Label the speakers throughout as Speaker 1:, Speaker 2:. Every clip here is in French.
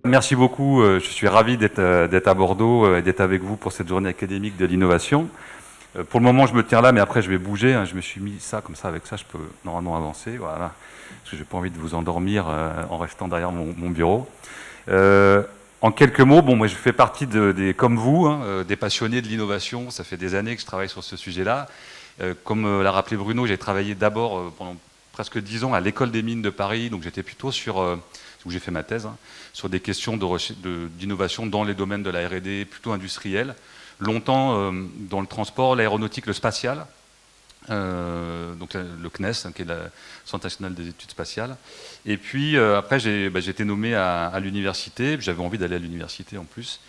Speaker 1: Merci beaucoup, je suis ravi d'être à Bordeaux et d'être avec vous pour cette journée académique de l'innovation. Pour le moment, je me tiens là, mais après, je vais bouger. Je me suis mis ça, comme ça, je peux normalement avancer. Voilà, parce que je n'ai pas envie de vous endormir en restant derrière mon bureau. En quelques mots, bon, moi, je fais partie comme vous, des passionnés de l'innovation. Ça fait des années que je travaille sur ce sujet-là. Comme l'a rappelé Bruno, j'ai travaillé d'abord pendant presque 10 ans à l'École des mines de Paris, donc j'étais plutôt où j'ai fait ma thèse, sur des questions d'innovation dans les domaines de la R&D plutôt industriels. Longtemps dans le transport, l'aéronautique, le spatial, donc le CNES, qui est le Centre national des études spatiales. Et puis après, j'ai été nommé à l'université, j'avais envie d'aller à l'université en plus,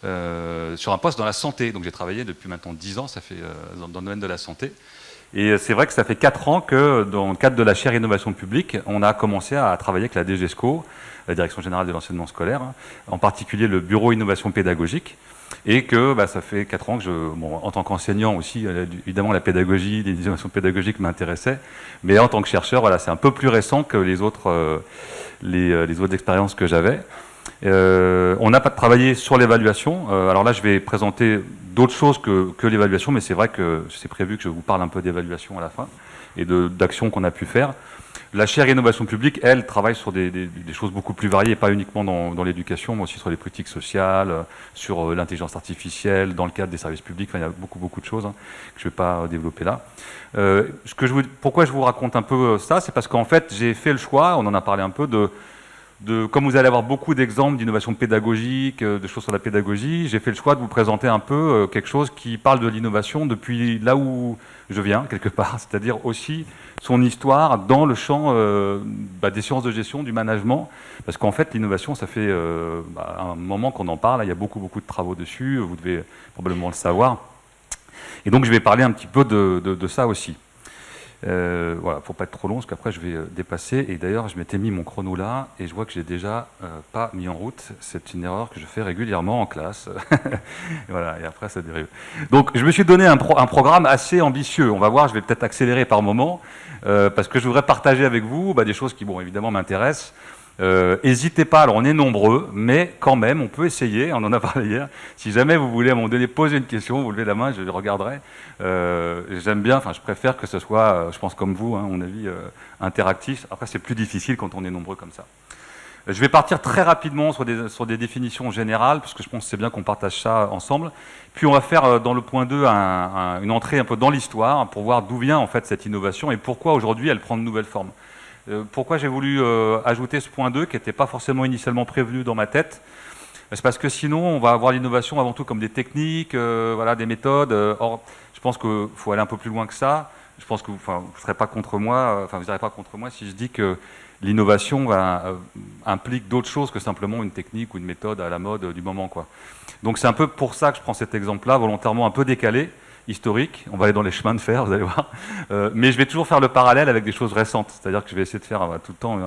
Speaker 1: sur un poste dans la santé. Donc j'ai travaillé depuis maintenant 10 ans, ça fait dans le domaine de la santé. Et c'est vrai que ça fait 4 ans que, dans le cadre de la chaire innovation publique, on a commencé à travailler avec la DGESCO, la Direction générale de l'enseignement scolaire, en particulier le bureau innovation pédagogique, et que ça fait 4 ans que en tant qu'enseignant aussi, évidemment la pédagogie, les innovations pédagogiques m'intéressaient, mais en tant que chercheur, voilà, c'est un peu plus récent que les autres expériences que j'avais. On n'a pas travaillé sur l'évaluation. Alors là, je vais présenter d'autres choses que l'évaluation, mais c'est vrai que c'est prévu que je vous parle un peu d'évaluation à la fin et d'actions qu'on a pu faire. La chaire innovation publique, elle, travaille sur des choses beaucoup plus variées, pas uniquement dans l'éducation, mais aussi sur les politiques sociales, sur l'intelligence artificielle, dans le cadre des services publics. Enfin, il y a beaucoup de choses que je ne vais pas développer là. Pourquoi je vous raconte un peu ça, c'est parce qu'en fait, j'ai fait le choix, on en a parlé un peu, comme vous allez avoir beaucoup d'exemples d'innovation pédagogique, de choses sur la pédagogie, j'ai fait le choix de vous présenter un peu quelque chose qui parle de l'innovation depuis là où je viens, quelque part, c'est-à-dire aussi son histoire dans le champ des sciences de gestion, du management, parce qu'en fait, l'innovation, ça fait un moment qu'on en parle, il y a beaucoup de travaux dessus, vous devez probablement le savoir. Et donc, je vais parler un petit peu de ça aussi. Voilà, faut pas être trop long, parce qu'après je vais dépasser. Et d'ailleurs, je m'étais mis mon chrono là, et je vois que j'ai déjà pas mis en route. C'est une erreur que je fais régulièrement en classe. Voilà, et après ça dérive. Donc, je me suis donné un programme assez ambitieux. On va voir, je vais peut-être accélérer par moment, parce que je voudrais partager avec vous des choses qui, bon, évidemment, m'intéressent. N'hésitez pas, alors on est nombreux, mais quand même, on peut essayer, on en a parlé hier. Si jamais vous voulez à un moment donné poser une question, vous levez la main, je le regarderai. J'aime bien, je préfère que ce soit, je pense comme vous, à mon avis, interactif. Après, c'est plus difficile quand on est nombreux comme ça. Je vais partir très rapidement sur des définitions générales, parce que je pense que c'est bien qu'on partage ça ensemble. Puis on va faire dans le point 2 une entrée un peu dans l'histoire, pour voir d'où vient en fait cette innovation et pourquoi aujourd'hui elle prend de nouvelles formes. Pourquoi j'ai voulu ajouter ce point 2 qui n'était pas forcément initialement prévenu dans ma tête? C'est parce que sinon, on va avoir l'innovation avant tout comme des techniques, des méthodes. Or, je pense qu'il faut aller un peu plus loin que ça. Je pense que vous ne serez pas contre moi, vous n'irez pas contre moi si je dis que l'innovation implique d'autres choses que simplement une technique ou une méthode à la mode du moment, quoi. Donc c'est un peu pour ça que je prends cet exemple-là, volontairement un peu décalé, historique. On va aller dans les chemins de fer, vous allez voir. Mais je vais toujours faire le parallèle avec des choses récentes. C'est-à-dire que je vais essayer de faire tout le temps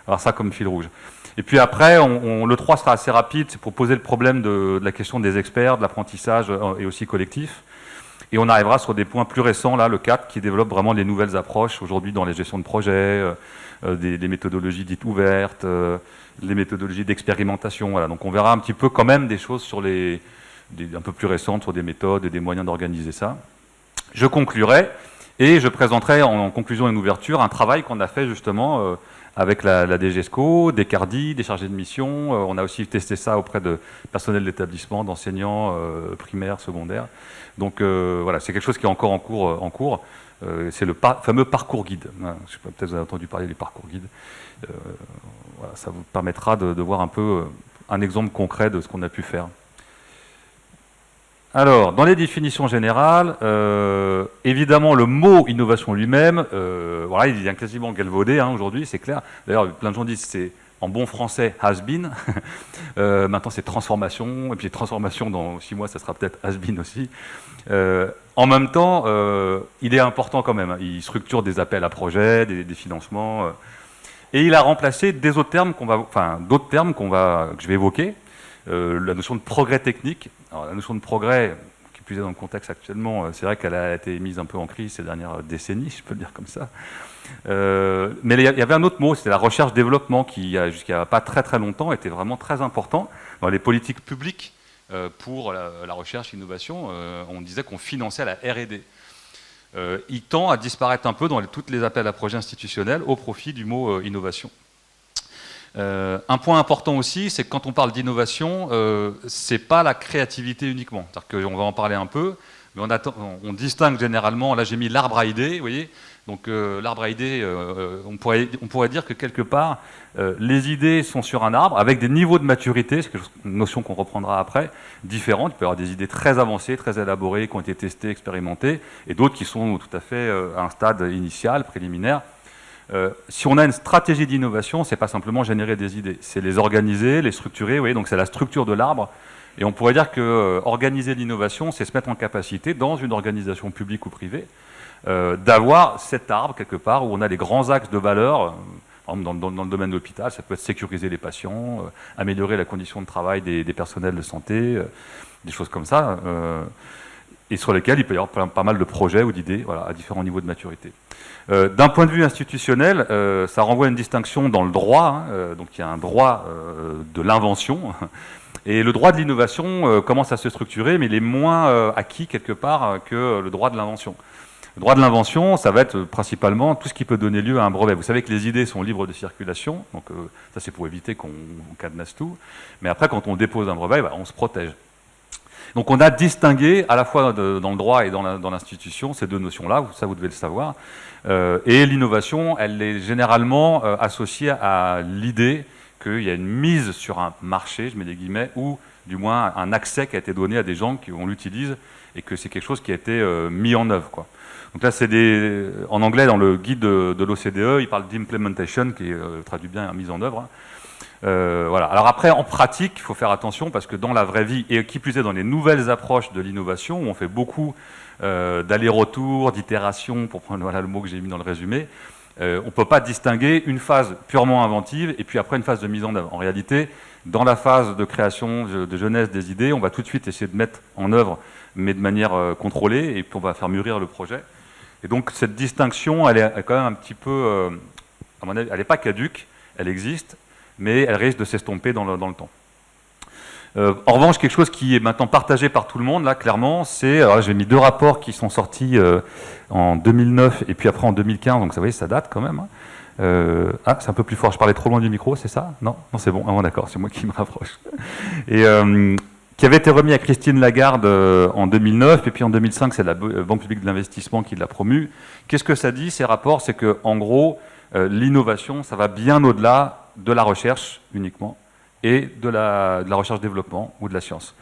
Speaker 1: avoir ça comme fil rouge. Et puis après, le 3 sera assez rapide, c'est pour poser le problème de la question des experts, de l'apprentissage et aussi collectif. Et on arrivera sur des points plus récents, là, le 4, qui développe vraiment les nouvelles approches aujourd'hui dans les gestions de projets, des méthodologies dites ouvertes, les méthodologies d'expérimentation. Voilà. Donc on verra un petit peu quand même des choses sur un peu plus récentes sur des méthodes et des moyens d'organiser ça. Je conclurai et je présenterai en conclusion et en ouverture un travail qu'on a fait justement avec la DGESCO, des CARDI, des chargés de mission. On a aussi testé ça auprès de personnel d'établissement, d'enseignants primaires, secondaires. Donc voilà, c'est quelque chose qui est encore en cours. C'est le fameux parcours guide. Je sais pas, peut-être vous avez entendu parler du parcours guide. Voilà, ça vous permettra de voir un peu un exemple concret de ce qu'on a pu faire. Alors, dans les définitions générales, évidemment, le mot innovation lui-même, voilà, il vient quasiment galvaudé aujourd'hui, c'est clair. D'ailleurs, plein de gens disent c'est en bon français has been. Maintenant, c'est transformation, et puis transformation dans 6 mois, ça sera peut-être has been aussi. En même temps, il est important quand même. Il structure des appels à projets, des financements, et il a remplacé des autres termes d'autres termes que je vais évoquer. La notion de progrès technique. Alors, la notion de progrès, qui qui plus est dans le contexte actuellement, c'est vrai qu'elle a été mise un peu en crise ces dernières décennies, si je peux le dire comme ça. Mais il y avait un autre mot, c'était la recherche-développement, qui, jusqu'à pas très très longtemps, était vraiment très important dans les politiques publiques pour la recherche, l'innovation. On disait qu'on finançait la R&D. Il tend à disparaître un peu dans toutes les appels à projets institutionnels au profit du mot innovation. Un point important aussi, c'est que quand on parle d'innovation, c'est pas la créativité uniquement. C'est-à-dire qu'on va en parler un peu, mais on distingue généralement, là j'ai mis l'arbre à idées, vous voyez. Donc l'arbre à idées, on pourrait dire que quelque part, les idées sont sur un arbre avec des niveaux de maturité, c'est une notion qu'on reprendra après, différentes. Il peut y avoir des idées très avancées, très élaborées, qui ont été testées, expérimentées, et d'autres qui sont tout à fait à un stade initial, préliminaire. Si on a une stratégie d'innovation, c'est pas simplement générer des idées, c'est les organiser, les structurer, vous voyez, donc c'est la structure de l'arbre. Et on pourrait dire que organiser l'innovation, c'est se mettre en capacité, dans une organisation publique ou privée, d'avoir cet arbre quelque part où on a les grands axes de valeur. Par exemple, dans le domaine de l'hôpital, ça peut être sécuriser les patients, améliorer la condition de travail des personnels de santé, des choses comme ça, et sur lesquels il peut y avoir pas mal de projets ou d'idées, voilà, à différents niveaux de maturité. D'un point de vue institutionnel, ça renvoie à une distinction dans le droit, hein, donc il y a un droit de l'invention, et le droit de l'innovation commence à se structurer, mais il est moins acquis quelque part que le droit de l'invention. Le droit de l'invention, ça va être principalement tout ce qui peut donner lieu à un brevet. Vous savez que les idées sont libres de circulation, donc ça c'est pour éviter qu'on cadenasse tout, mais après quand on dépose un brevet, on se protège. Donc on a distingué à la fois dans le droit et dans l'institution ces deux notions-là, ça vous devez le savoir. Et l'innovation, elle est généralement associée à l'idée qu'il y a une mise sur un marché, je mets des guillemets, ou du moins un accès qui a été donné à des gens qui l'utilisent et que c'est quelque chose qui a été mis en œuvre, quoi. Donc là, c'est en anglais, dans le guide de l'OCDE, il parle d'implementation, qui traduit bien mise en œuvre. Voilà. Alors après, en pratique, il faut faire attention parce que dans la vraie vie, et qui plus est dans les nouvelles approches de l'innovation, où on fait beaucoup d'allers-retours, d'itérations, pour prendre le mot que j'ai mis dans le résumé, on ne peut pas distinguer une phase purement inventive et puis après une phase de mise en œuvre. En réalité, dans la phase de création, de jeunesse des idées, on va tout de suite essayer de mettre en œuvre, mais de manière contrôlée, et puis on va faire mûrir le projet. Et donc cette distinction, elle est quand même un petit peu, à mon avis, elle n'est pas caduque, elle existe, mais elle risque de s'estomper dans le temps. En revanche, quelque chose qui est maintenant partagé par tout le monde, là, clairement, c'est... Alors là, j'ai mis deux rapports qui sont sortis en 2009 et puis après en 2015, donc vous voyez, ça date quand même. Hein. Ah, c'est un peu plus fort, je parlais trop loin du micro, c'est ça? Non, c'est bon, ah, bon d'accord, c'est moi qui me rapproche. Et qui avait été remis à Christine Lagarde en 2009, et puis en 2005, c'est la Banque publique de l'investissement qui l'a promu. Qu'est-ce que ça dit, ces rapports? C'est qu'en gros, l'innovation, ça va bien au-delà de la recherche uniquement, et de la recherche-développement ou de la science.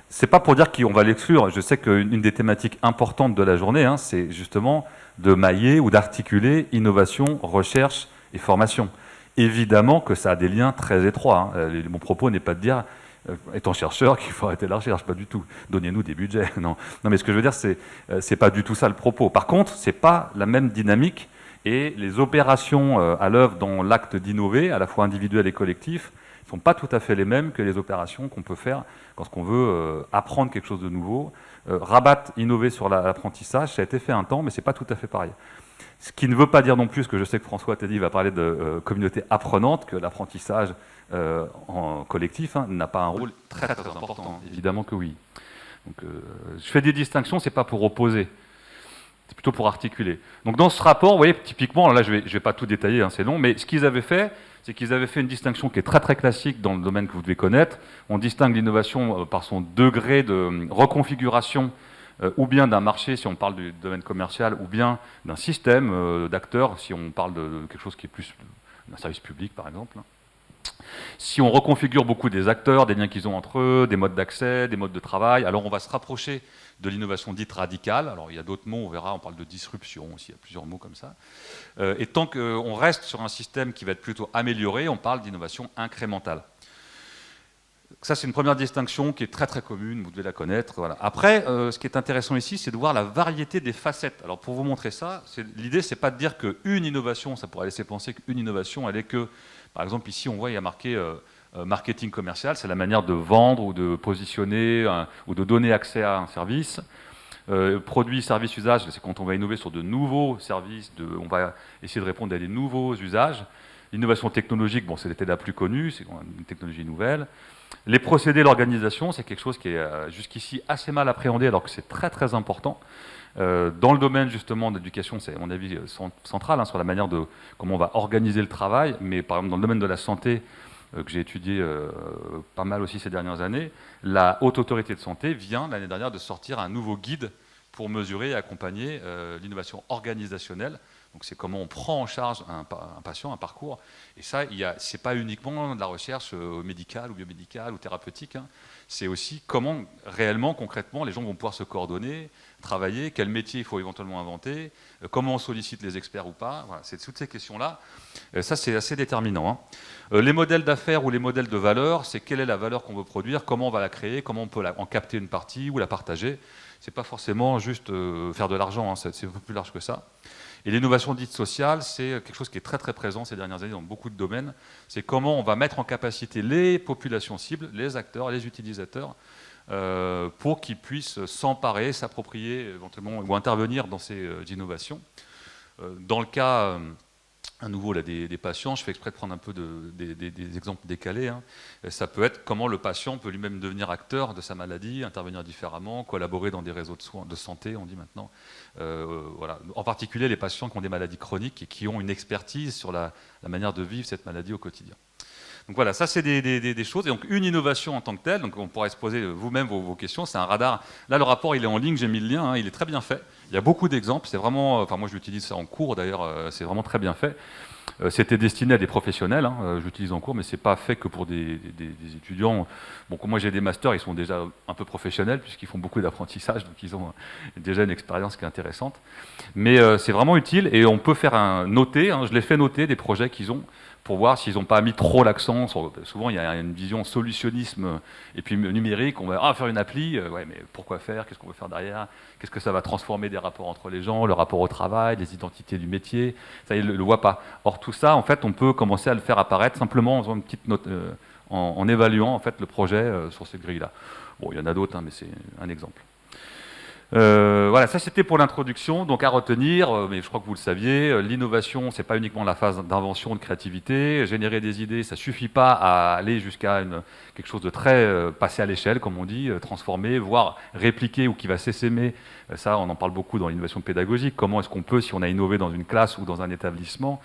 Speaker 1: C'est pas pour dire qu'on va l'exclure. Je sais qu'une des thématiques importantes de la journée, hein, c'est justement de mailler ou d'articuler innovation, recherche et formation. Évidemment que ça a des liens très étroits. Hein. Mon propos n'est pas de dire, étant chercheur, qu'il faut arrêter la recherche, pas du tout. Donnez-nous des budgets. Non, mais ce que je veux dire, c'est pas du tout ça le propos. Par contre, c'est pas la même dynamique et les opérations à l'œuvre dans l'acte d'innover, à la fois individuel et collectif, ne sont pas tout à fait les mêmes que les opérations qu'on peut faire quand on veut apprendre quelque chose de nouveau. Rabattre, innover sur l'apprentissage, ça a été fait un temps, mais ce n'est pas tout à fait pareil. Ce qui ne veut pas dire non plus, que je sais que François Teddy va parler de communauté apprenante, que l'apprentissage en collectif n'a pas un rôle très, très important. Évidemment que oui. Donc, je fais des distinctions, ce n'est pas pour opposer. C'est plutôt pour articuler. Donc dans ce rapport, vous voyez, typiquement, là je vais pas tout détailler, hein, c'est long, mais ce qu'ils avaient fait, c'est qu'ils avaient fait une distinction qui est très très classique dans le domaine que vous devez connaître. On distingue l'innovation par son degré de reconfiguration ou bien d'un marché si on parle du domaine commercial, ou bien d'un système d'acteurs si on parle de quelque chose qui est plus d'un service public par exemple. Si on reconfigure beaucoup des acteurs, des liens qu'ils ont entre eux, des modes d'accès, des modes de travail, alors on va se rapprocher de l'innovation dite radicale. Alors il y a d'autres mots, on verra, on parle de disruption aussi, il y a plusieurs mots comme ça. Et tant qu'on reste sur un système qui va être plutôt amélioré, on parle d'innovation incrémentale. Ça, c'est une première distinction qui est très très commune, vous devez la connaître. Voilà. Après, ce qui est intéressant ici, c'est de voir la variété des facettes. Alors pour vous montrer ça, l'idée, c'est pas de dire qu'une innovation, ça pourrait laisser penser qu'une innovation, elle est que... Par exemple, ici, on voit, il y a marqué Marketing commercial, c'est la manière de vendre ou de positionner ou de donner accès à un service. Produit, service, usage, c'est quand on va innover sur de nouveaux services, on va essayer de répondre à des nouveaux usages. L'innovation technologique, bon, c'était la plus connue, c'est une technologie nouvelle. Les procédés, l'organisation, c'est quelque chose qui est jusqu'ici assez mal appréhendé, alors que c'est très très important. Dans le domaine justement de l'éducation, c'est à mon avis central, sur la manière de comment on va organiser le travail, mais par exemple dans le domaine de la santé, que j'ai étudié pas mal aussi ces dernières années, la Haute Autorité de Santé vient l'année dernière de sortir un nouveau guide pour mesurer et accompagner l'innovation organisationnelle. Donc c'est comment on prend en charge un patient, un parcours. Et ça, ce n'est pas uniquement de la recherche médicale ou biomédicale ou thérapeutique. C'est aussi comment réellement, concrètement, les gens vont pouvoir se coordonner, travailler, quel métier il faut éventuellement inventer, comment on sollicite les experts ou pas. Voilà, c'est toutes ces questions-là. Ça, c'est assez déterminant. Les modèles d'affaires ou les modèles de valeur, c'est quelle est la valeur qu'on veut produire, comment on va la créer, comment on peut en capter une partie ou la partager. C'est pas forcément juste faire de l'argent, c'est un peu plus large que ça. Et l'innovation dite sociale, c'est quelque chose qui est très très présent ces dernières années dans beaucoup de domaines. C'est comment on va mettre en capacité les populations cibles, les acteurs, les utilisateurs, pour qu'ils puissent s'emparer, s'approprier éventuellement ou intervenir dans ces innovations. Dans le cas à nouveau là, des patients, je fais exprès de prendre un peu des exemples décalés. Ça peut être comment le patient peut lui-même devenir acteur de sa maladie, intervenir différemment, collaborer dans des réseaux de soins, de santé, on dit maintenant. Voilà. En particulier les patients qui ont des maladies chroniques et qui ont une expertise sur la manière de vivre cette maladie au quotidien. Donc voilà, ça c'est des choses. Et donc une innovation en tant que telle, donc on pourrait se poser vous-même vos questions, c'est un radar. Là le rapport il est en ligne, j'ai mis le lien, il est très bien fait. Il y a beaucoup d'exemples, c'est vraiment, enfin moi je l'utilise ça en cours d'ailleurs, c'est vraiment très bien fait. C'était destiné à des professionnels, je l'utilise en cours, mais c'est pas fait que pour des étudiants. Bon, moi j'ai des masters, ils sont déjà un peu professionnels puisqu'ils font beaucoup d'apprentissage, donc ils ont déjà une expérience qui est intéressante. Mais c'est vraiment utile et on peut faire noter, je les fais noter des projets qu'ils ont pour voir s'ils n'ont pas mis trop l'accent sur... Souvent, il y a une vision solutionnisme et puis numérique. On va faire une appli, ouais, mais pourquoi faire? Qu'est-ce qu'on veut faire derrière? Qu'est-ce que ça va transformer des rapports entre les gens, le rapport au travail, les identités du métier? Ça, ils ne le voient pas. Or, tout ça, en fait, on peut commencer à le faire apparaître simplement en faisant une petite note, en évaluant en fait, le projet sur cette grille-là. Bon, il y en a d'autres, mais c'est un exemple. Voilà, ça c'était pour l'introduction, donc à retenir, mais je crois que vous le saviez, l'innovation, c'est pas uniquement la phase d'invention, de créativité, générer des idées, ça suffit pas à aller jusqu'à quelque chose de très passé à l'échelle, comme on dit, transformer, voire répliquer ou qui va s'essaimer. Ça, on en parle beaucoup dans l'innovation pédagogique. Comment est-ce qu'on peut, si on a innové dans une classe ou dans un établissement,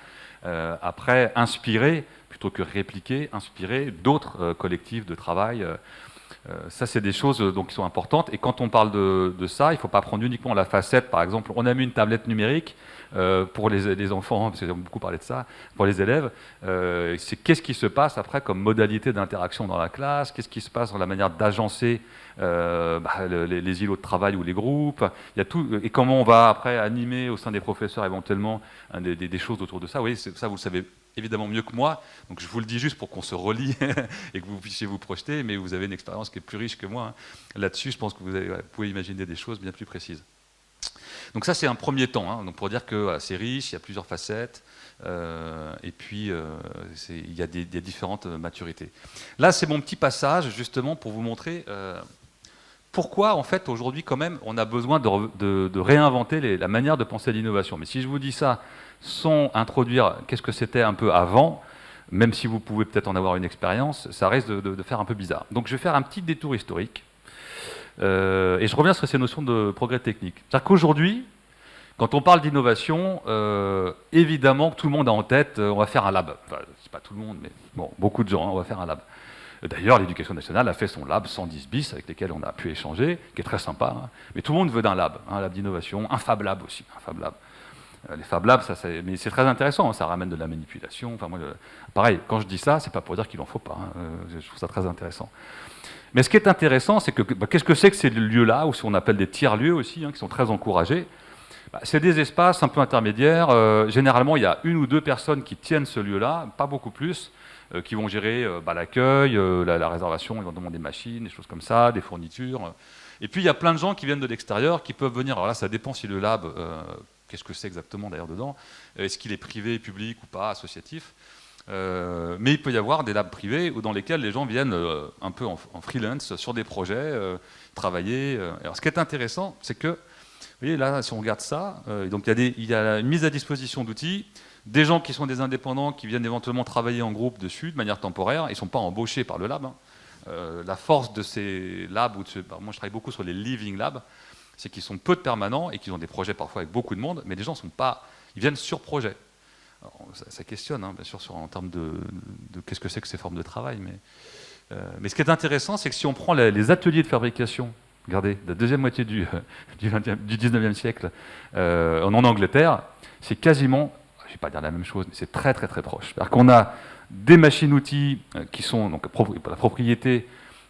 Speaker 1: après inspirer, plutôt que répliquer, inspirer d'autres collectifs de travail. Ça, c'est des choses qui sont importantes. Et quand on parle de ça, il ne faut pas prendre uniquement la facette. Par exemple, on a mis une tablette numérique pour les enfants, parce qu'ils ont beaucoup parlé de ça, pour les élèves. C'est qu'est-ce qui se passe après comme modalité d'interaction dans la classe? Qu'est-ce qui se passe dans la manière d'agencer les îlots de travail ou les groupes? Il y a tout, et comment on va après animer au sein des professeurs éventuellement des choses autour de ça. Oui, ça, vous le savez évidemment mieux que moi, donc je vous le dis juste pour qu'on se relie et que vous puissiez vous projeter, mais vous avez une expérience qui est plus riche que moi. Là-dessus, je pense que vous pouvez imaginer des choses bien plus précises. Donc ça, c'est un premier temps, donc pour dire que c'est riche, il y a plusieurs facettes, et puis il y a des différentes maturités. Là, c'est mon petit passage, justement, pour vous montrer pourquoi, en fait, aujourd'hui, quand même, on a besoin de réinventer la manière de penser l'innovation. Mais si je vous dis ça sans introduire qu'est-ce que c'était un peu avant, même si vous pouvez peut-être en avoir une expérience, ça risque de faire un peu bizarre. Donc je vais faire un petit détour historique, et je reviens sur ces notions de progrès technique. C'est-à-dire qu'aujourd'hui, quand on parle d'innovation, évidemment que tout le monde a en tête, on va faire un lab. Enfin, c'est pas tout le monde, mais bon, beaucoup de gens, on va faire un lab. D'ailleurs, l'éducation nationale a fait son lab 110 bis, avec lesquels on a pu échanger, qui est très sympa, mais tout le monde veut d'un lab, un lab d'innovation, un Fab Lab aussi, un Fab Lab. Les Fab Labs, mais c'est très intéressant, ça ramène de la manipulation. Enfin, moi, pareil, quand je dis ça, c'est pas pour dire qu'il n'en faut pas. Je trouve ça très intéressant. Mais ce qui est intéressant, c'est que qu'est-ce que c'est que ces lieux-là, ou ce qu'on appelle des tiers-lieux aussi, qui sont très encouragés? C'est des espaces un peu intermédiaires. Généralement, il y a une ou deux personnes qui tiennent ce lieu-là, pas beaucoup plus, qui vont gérer l'accueil, la réservation, éventuellement des machines, des choses comme ça, des fournitures. Et puis, il y a plein de gens qui viennent de l'extérieur, qui peuvent venir. Alors là, ça dépend si le lab... qu'est-ce que c'est exactement d'ailleurs dedans? Est-ce qu'il est privé, public ou pas, associatif? Mais il peut y avoir des labs privés dans lesquels les gens viennent un peu en freelance sur des projets, travailler. Alors ce qui est intéressant, c'est que, vous voyez là, si on regarde ça, donc il y a une mise à disposition d'outils, des gens qui sont des indépendants, qui viennent éventuellement travailler en groupe dessus de manière temporaire, ils ne sont pas embauchés par le lab. Hein. La force de ces labs, moi je travaille beaucoup sur les living labs, c'est qu'ils sont peu de permanents et qu'ils ont des projets parfois avec beaucoup de monde, mais les gens sont pas, ils viennent sur projet. Alors, ça questionne, hein, bien sûr, en termes de qu'est-ce que c'est que ces formes de travail. Mais ce qui est intéressant, c'est que si on prend les ateliers de fabrication, regardez, la deuxième moitié du 19e siècle, en Angleterre, c'est quasiment, je ne vais pas dire la même chose, mais c'est très très très proche. C'est-à-dire qu'on a des machines-outils qui sont donc, la propriété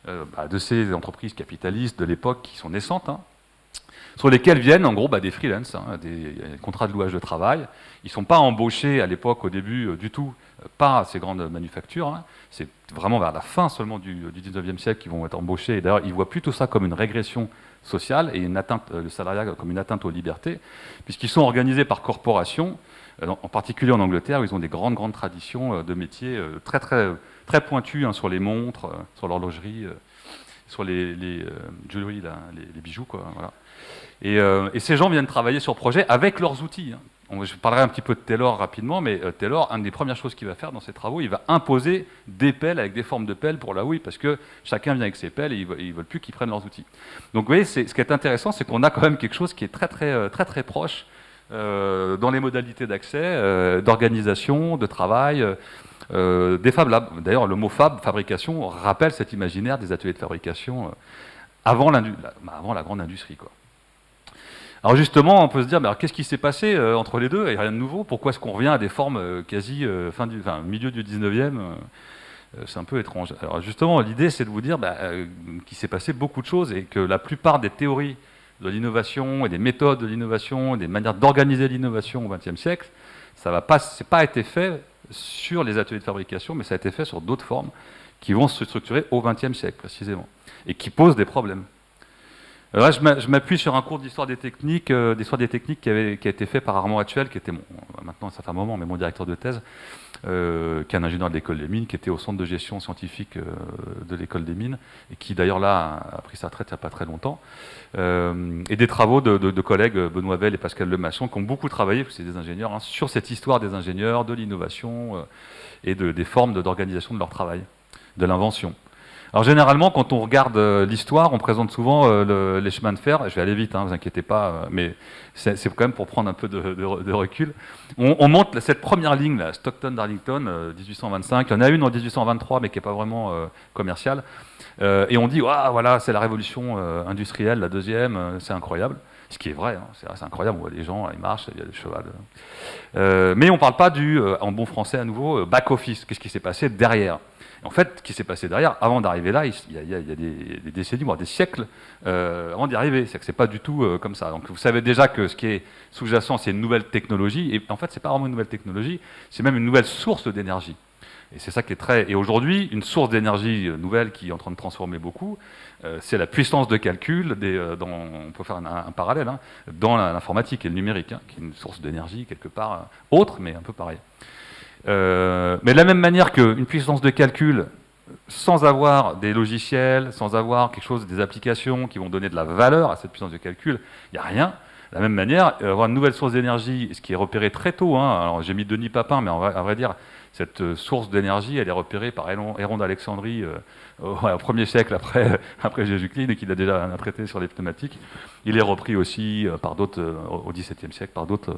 Speaker 1: de ces entreprises capitalistes de l'époque qui sont naissantes, hein, sur lesquels viennent en gros des freelances, hein, des contrats de louage de travail. Ils ne sont pas embauchés à l'époque, au début, du tout, par ces grandes manufactures. Hein. C'est vraiment vers la fin seulement du 19e siècle qu'ils vont être embauchés. Et d'ailleurs, ils voient plutôt ça comme une régression sociale et une atteinte, le salariat comme une atteinte aux libertés, puisqu'ils sont organisés par corporations, en particulier en Angleterre, où ils ont des grandes traditions de métiers très pointus, hein, sur les montres, sur l'horlogerie, sur les jewelry, là, les bijoux, quoi, voilà. Et ces gens viennent travailler sur projet avec leurs outils. Hein. Je parlerai un petit peu de Taylor rapidement, mais Taylor, une des premières choses qu'il va faire dans ses travaux, il va imposer des pelles avec des formes de pelles pour la houille, parce que chacun vient avec ses pelles et ils ne veulent plus qu'ils prennent leurs outils. Donc vous voyez, ce qui est intéressant, c'est qu'on a quand même quelque chose qui est très proche dans les modalités d'accès, d'organisation, de travail, des Fab Labs. D'ailleurs, le mot Fab, fabrication, rappelle cet imaginaire des ateliers de fabrication avant la grande industrie, quoi. Alors justement, on peut se dire, qu'est-ce qui s'est passé entre les deux? Il n'y a rien de nouveau. Pourquoi est-ce qu'on revient à des formes quasi milieu du 19e? C'est un peu étrange. Alors justement, l'idée, c'est de vous dire qu'il s'est passé beaucoup de choses et que la plupart des théories de l'innovation et des méthodes de l'innovation, et des manières d'organiser l'innovation au XXe siècle, ça n'a pas été fait sur les ateliers de fabrication, mais ça a été fait sur d'autres formes qui vont se structurer au XXe siècle précisément et qui posent des problèmes. Là, je m'appuie sur un cours d'histoire des techniques, qui a été fait par Armand Hatchuel, qui était maintenant un certain moment, mais mon directeur de thèse, qui est un ingénieur de l'école des mines, qui était au centre de gestion scientifique de l'école des mines, et qui d'ailleurs là a pris sa retraite il n'y a pas très longtemps, et des travaux de collègues Benoît Velle et Pascal Lemasson, qui ont beaucoup travaillé, parce que c'est des ingénieurs, hein, sur cette histoire des ingénieurs, de l'innovation et des formes d'organisation de leur travail, de l'invention. Alors généralement, quand on regarde l'histoire, on présente souvent les chemins de fer. Je vais aller vite, hein, vous inquiétez pas, mais c'est quand même pour prendre un peu de recul. On monte cette première ligne, là, Stockton-Darlington, 1825. Il y en a une en 1823, mais qui n'est pas vraiment commerciale. Et on dit, ah, voilà, c'est la révolution industrielle, la deuxième, c'est incroyable. Ce qui est vrai, hein, c'est incroyable, on voit les gens, ils marchent, il y a des chevals. Mais on ne parle pas en bon français à nouveau, back-office. Qu'est-ce qui s'est passé derrière? En fait, ce qui s'est passé derrière, avant d'arriver là, il y a des décennies, voire des siècles avant d'y arriver. C'est que c'est pas du tout comme ça. Donc vous savez déjà que ce qui est sous-jacent, c'est une nouvelle technologie. Et en fait, c'est pas vraiment une nouvelle technologie, c'est même une nouvelle source d'énergie. Et c'est ça qui est très... Et aujourd'hui, une source d'énergie nouvelle qui est en train de transformer beaucoup, c'est la puissance de calcul, on peut faire un parallèle, hein, dans l'informatique et le numérique, hein, qui est une source d'énergie quelque part autre, mais un peu pareil. Mais de la même manière qu'une puissance de calcul, sans avoir des logiciels, sans avoir quelque chose, des applications qui vont donner de la valeur à cette puissance de calcul, il n'y a rien. De la même manière, avoir une nouvelle source d'énergie, ce qui est repéré très tôt, hein, alors j'ai mis Denis Papin, mais à vrai dire, cette source d'énergie, elle est repérée par Héron d'Alexandrie au 1er siècle après Jésus-Christ, et qu'il a déjà traité sur les pneumatiques. Il est repris aussi par d'autres au XVIIe siècle, par d'autres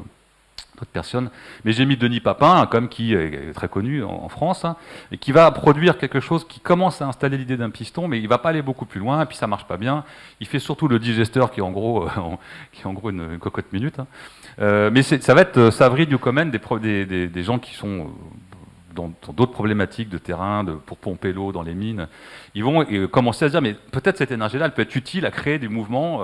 Speaker 1: personnes. Mais j'ai mis Denis Papin, comme qui est très connu en France, hein, et qui va produire quelque chose qui commence à installer l'idée d'un piston, mais il ne va pas aller beaucoup plus loin, et puis ça ne marche pas bien. Il fait surtout le digesteur, qui est en gros une cocotte minute. Hein. Mais ça va être Savary, Newcomen, des gens qui sont dans d'autres problématiques de terrain, pour pomper l'eau dans les mines. Ils vont commencer à se dire, mais peut-être cette énergie-là, elle peut être utile à créer du mouvement.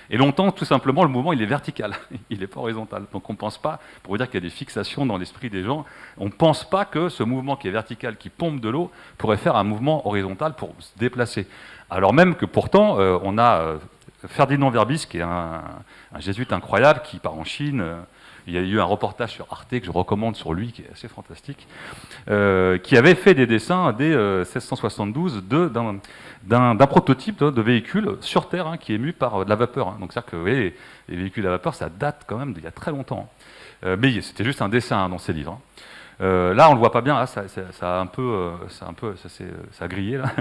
Speaker 1: Et longtemps, tout simplement, le mouvement, il est vertical, il n'est pas horizontal. Donc on ne pense pas, pour vous dire qu'il y a des fixations dans l'esprit des gens, on ne pense pas que ce mouvement qui est vertical, qui pompe de l'eau, pourrait faire un mouvement horizontal pour se déplacer. Alors même que pourtant, on a Ferdinand Verbis, qui est un jésuite incroyable, qui part en Chine. Il y a eu un reportage sur Arte que je recommande sur lui, qui est assez fantastique, qui avait fait des dessins dès 1672 d'un prototype de véhicule sur Terre qui est ému par de la vapeur. Donc c'est-à-dire que vous voyez, les véhicules à vapeur, ça date quand même d'il y a très longtemps. Mais c'était juste un dessin dans ces livres. Là, on le voit pas bien. Là, ça a grillé. Là.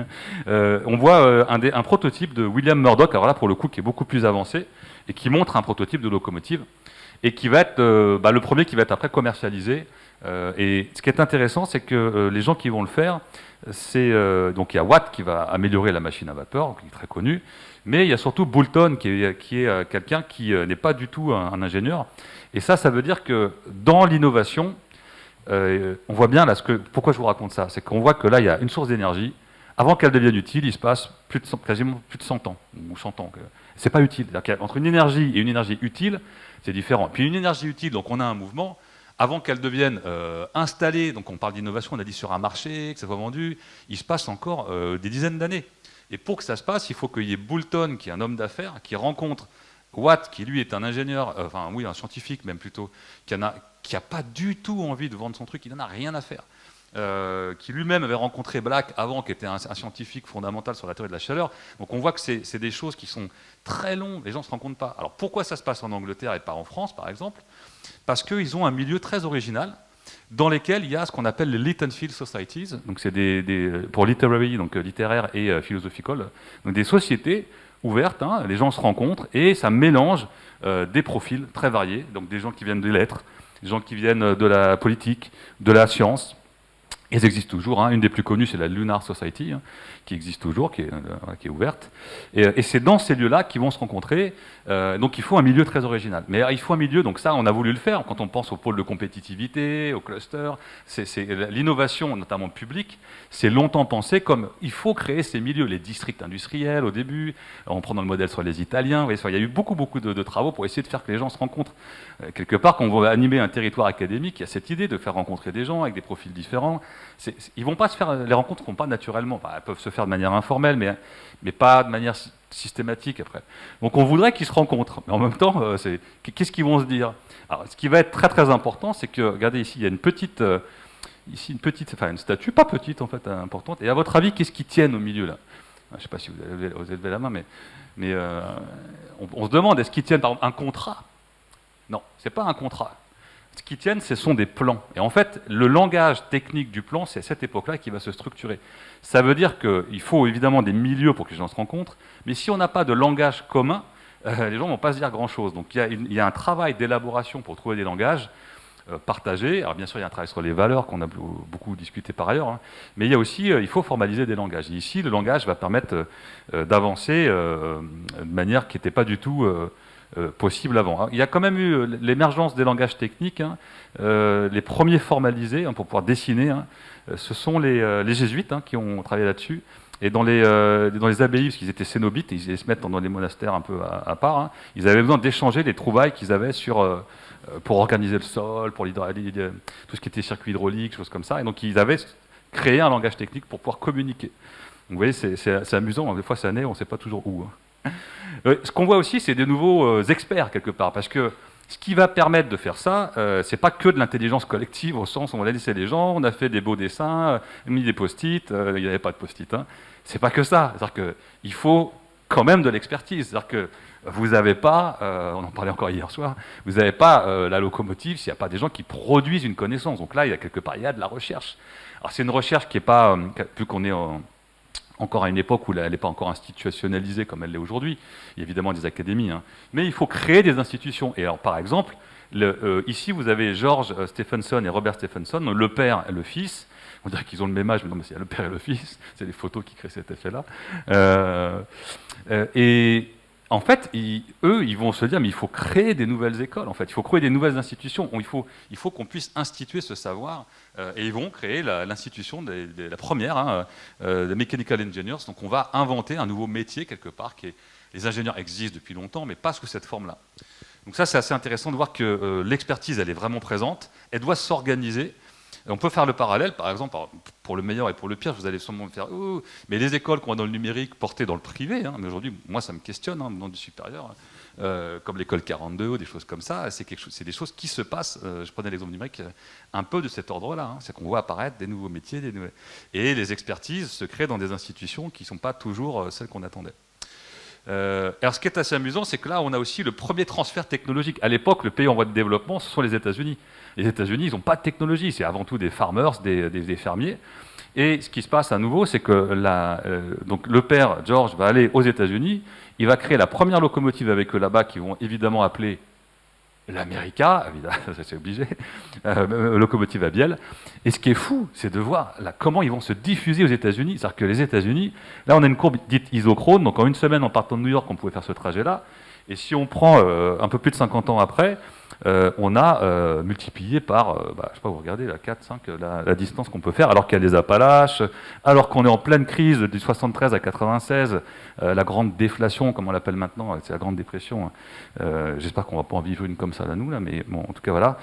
Speaker 1: On voit un prototype de William Murdoch. Alors là, pour le coup, qui est beaucoup plus avancé et qui montre un prototype de locomotive et qui va être le premier qui va être après commercialisé. Et ce qui est intéressant, c'est que les gens qui vont le faire, c'est donc il y a Watt qui va améliorer la machine à vapeur, qui est très connu, mais il y a surtout Boulton qui est quelqu'un qui n'est pas du tout un ingénieur. Et ça veut dire que dans l'innovation, on voit bien là pourquoi je vous raconte ça, c'est qu'on voit que là il y a une source d'énergie. Avant qu'elle devienne utile, il se passe quasiment plus de 100 ans ou 100 ans. C'est pas utile. Entre une énergie et une énergie utile, c'est différent. Puis une énergie utile, donc on a un mouvement. Avant qu'elle devienne installée, donc on parle d'innovation, on a dit sur un marché, que ça soit vendu, il se passe encore des dizaines d'années. Et pour que ça se passe, il faut qu'il y ait Boulton, qui est un homme d'affaires, qui rencontre Watt, qui lui est un ingénieur, un scientifique même plutôt, qui a pas du tout envie de vendre son truc, il n'en a rien à faire. Qui lui-même avait rencontré Black avant, qui était un scientifique fondamental sur la théorie de la chaleur. Donc on voit que c'est des choses qui sont très longues, les gens ne se rendent compte pas. Alors pourquoi ça se passe en Angleterre et pas en France, par exemple? Parce qu'ils ont un milieu très original dans lequel il y a ce qu'on appelle les Lyttonfield Societies, donc c'est pour literary, donc littéraire et philosophical, donc des sociétés ouvertes, les gens se rencontrent et ça mélange des profils très variés, donc des gens qui viennent des lettres, des gens qui viennent de la politique, de la science. Elles existent toujours. Une des plus connues, c'est la Lunar Society, qui existe toujours, qui est ouverte. Et c'est dans ces lieux-là qu'ils vont se rencontrer. Donc il faut un milieu très original. Mais il faut un milieu, donc ça, on a voulu le faire quand on pense au pôle de compétitivité, au cluster. L'innovation, notamment publique, c'est longtemps pensé comme il faut créer ces milieux, les districts industriels au début, en prenant le modèle sur les Italiens. Il y a eu beaucoup de travaux pour essayer de faire que les gens se rencontrent. Quelque part, quand on va animer un territoire académique, il y a cette idée de faire rencontrer des gens avec des profils différents. Ils vont pas se faire, les rencontres ne vont pas naturellement. Elles peuvent se faire de manière informelle, mais pas de manière systématique après. Donc on voudrait qu'ils se rencontrent, mais en même temps, qu'est-ce qu'ils vont se dire? Alors, ce qui va être très très important, c'est que, regardez ici, il y a une statue, pas petite en fait, importante. Et à votre avis, qu'est-ce qui tienne au milieu là? Je ne sais pas si vous avez levé la main, mais on se demande, est-ce qu'ils tiennent par exemple un contrat? Non, c'est pas un contrat. Ce qui tiennent, ce sont des plans. Et en fait, le langage technique du plan, c'est à cette époque-là qui va se structurer. Ça veut dire qu'il faut évidemment des milieux pour que les gens se rencontrent, mais si on n'a pas de langage commun, les gens ne vont pas se dire grand-chose. Donc il y a un travail d'élaboration pour trouver des langages partagés. Alors bien sûr, il y a un travail sur les valeurs qu'on a beaucoup discuté par ailleurs, mais il y a aussi, il faut formaliser des langages. Et ici, le langage va permettre d'avancer de manière qui n'était pas du tout possible avant. Il y a quand même eu l'émergence des langages techniques, les premiers formalisés pour pouvoir dessiner, ce sont les jésuites qui ont travaillé là-dessus. Et dans les abbayes, parce qu'ils étaient cénobites, ils allaient se mettre dans les monastères un peu à part, ils avaient besoin d'échanger les trouvailles qu'ils avaient pour organiser le sol, pour tout ce qui était circuit hydraulique, choses comme ça. Et donc ils avaient créé un langage technique pour pouvoir communiquer. Donc vous voyez, c'est amusant, des fois ça naît, on ne sait pas toujours où. Ce qu'on voit aussi, c'est des nouveaux experts quelque part, parce que ce qui va permettre de faire ça, c'est pas que de l'intelligence collective, au sens où on a laissé les gens, on a fait des beaux dessins, mis des post-it, il n'y avait pas de post-it. C'est pas que ça. C'est-à-dire qu'il faut quand même de l'expertise. C'est-à-dire que vous n'avez pas, on en parlait encore hier soir, vous n'avez pas la locomotive s'il n'y a pas des gens qui produisent une connaissance. Donc là, il y a quelque part, il y a de la recherche. Alors c'est une recherche qui n'est pas, vu qu'on est encore à une époque où elle n'est pas encore institutionnalisée comme elle l'est aujourd'hui. Il y a évidemment des académies, mais il faut créer des institutions. Et alors, par exemple, ici, vous avez George Stephenson et Robert Stephenson, le père et le fils. On dirait qu'ils ont le même âge, mais non, mais c'est le père et le fils. C'est les photos qui créent cet effet-là. Et en fait, eux, ils vont se dire, mais il faut créer des nouvelles écoles, en fait. Il faut créer des nouvelles institutions. Il faut qu'on puisse instituer ce savoir. Et ils vont créer l'institution, la première, des Mechanical Engineers. Donc on va inventer un nouveau métier, quelque part. Les ingénieurs existent depuis longtemps, mais pas sous cette forme-là. Donc ça, c'est assez intéressant de voir que l'expertise, elle est vraiment présente. Elle doit s'organiser. Et on peut faire le parallèle, par exemple, pour le meilleur et pour le pire, vous allez sûrement me faire oh, mais les écoles qu'on a dans le numérique portées dans le privé, hein, mais aujourd'hui, moi ça me questionne, hein, dans du supérieur, comme l'école 42 ou des choses comme ça, c'est des choses qui se passent, je prenais l'exemple numérique, un peu de cet ordre-là, hein, c'est qu'on voit apparaître des nouveaux métiers, et les expertises se créent dans des institutions qui ne sont pas toujours celles qu'on attendait. Alors ce qui est assez amusant, c'est que là, on a aussi le premier transfert technologique. À l'époque, le pays en voie de développement, ce sont les États-Unis. Les États-Unis, ils n'ont pas de technologie, c'est avant tout des farmers, des fermiers. Et ce qui se passe à nouveau, c'est que donc le père, George, va aller aux États-Unis, il va créer la première locomotive avec eux là-bas, qu'ils vont évidemment appeler l'America, évidemment, ça c'est obligé, locomotive à bielle. Et ce qui est fou, c'est de voir là, comment ils vont se diffuser aux États-Unis. C'est-à-dire que les États-Unis, là on a une courbe dite isochrone, donc en une semaine en partant de New York, on pouvait faire ce trajet-là. Et si on prend un peu plus de 50 ans après, on a multiplié par, je ne sais pas, vous regardez, la 4, 5, la distance qu'on peut faire, alors qu'il y a les Appalaches, alors qu'on est en pleine crise du 73 à 96, la grande déflation, comme on l'appelle maintenant, c'est la grande dépression. J'espère qu'on ne va pas en vivre une comme ça, là, nous, là, mais bon, en tout cas, voilà.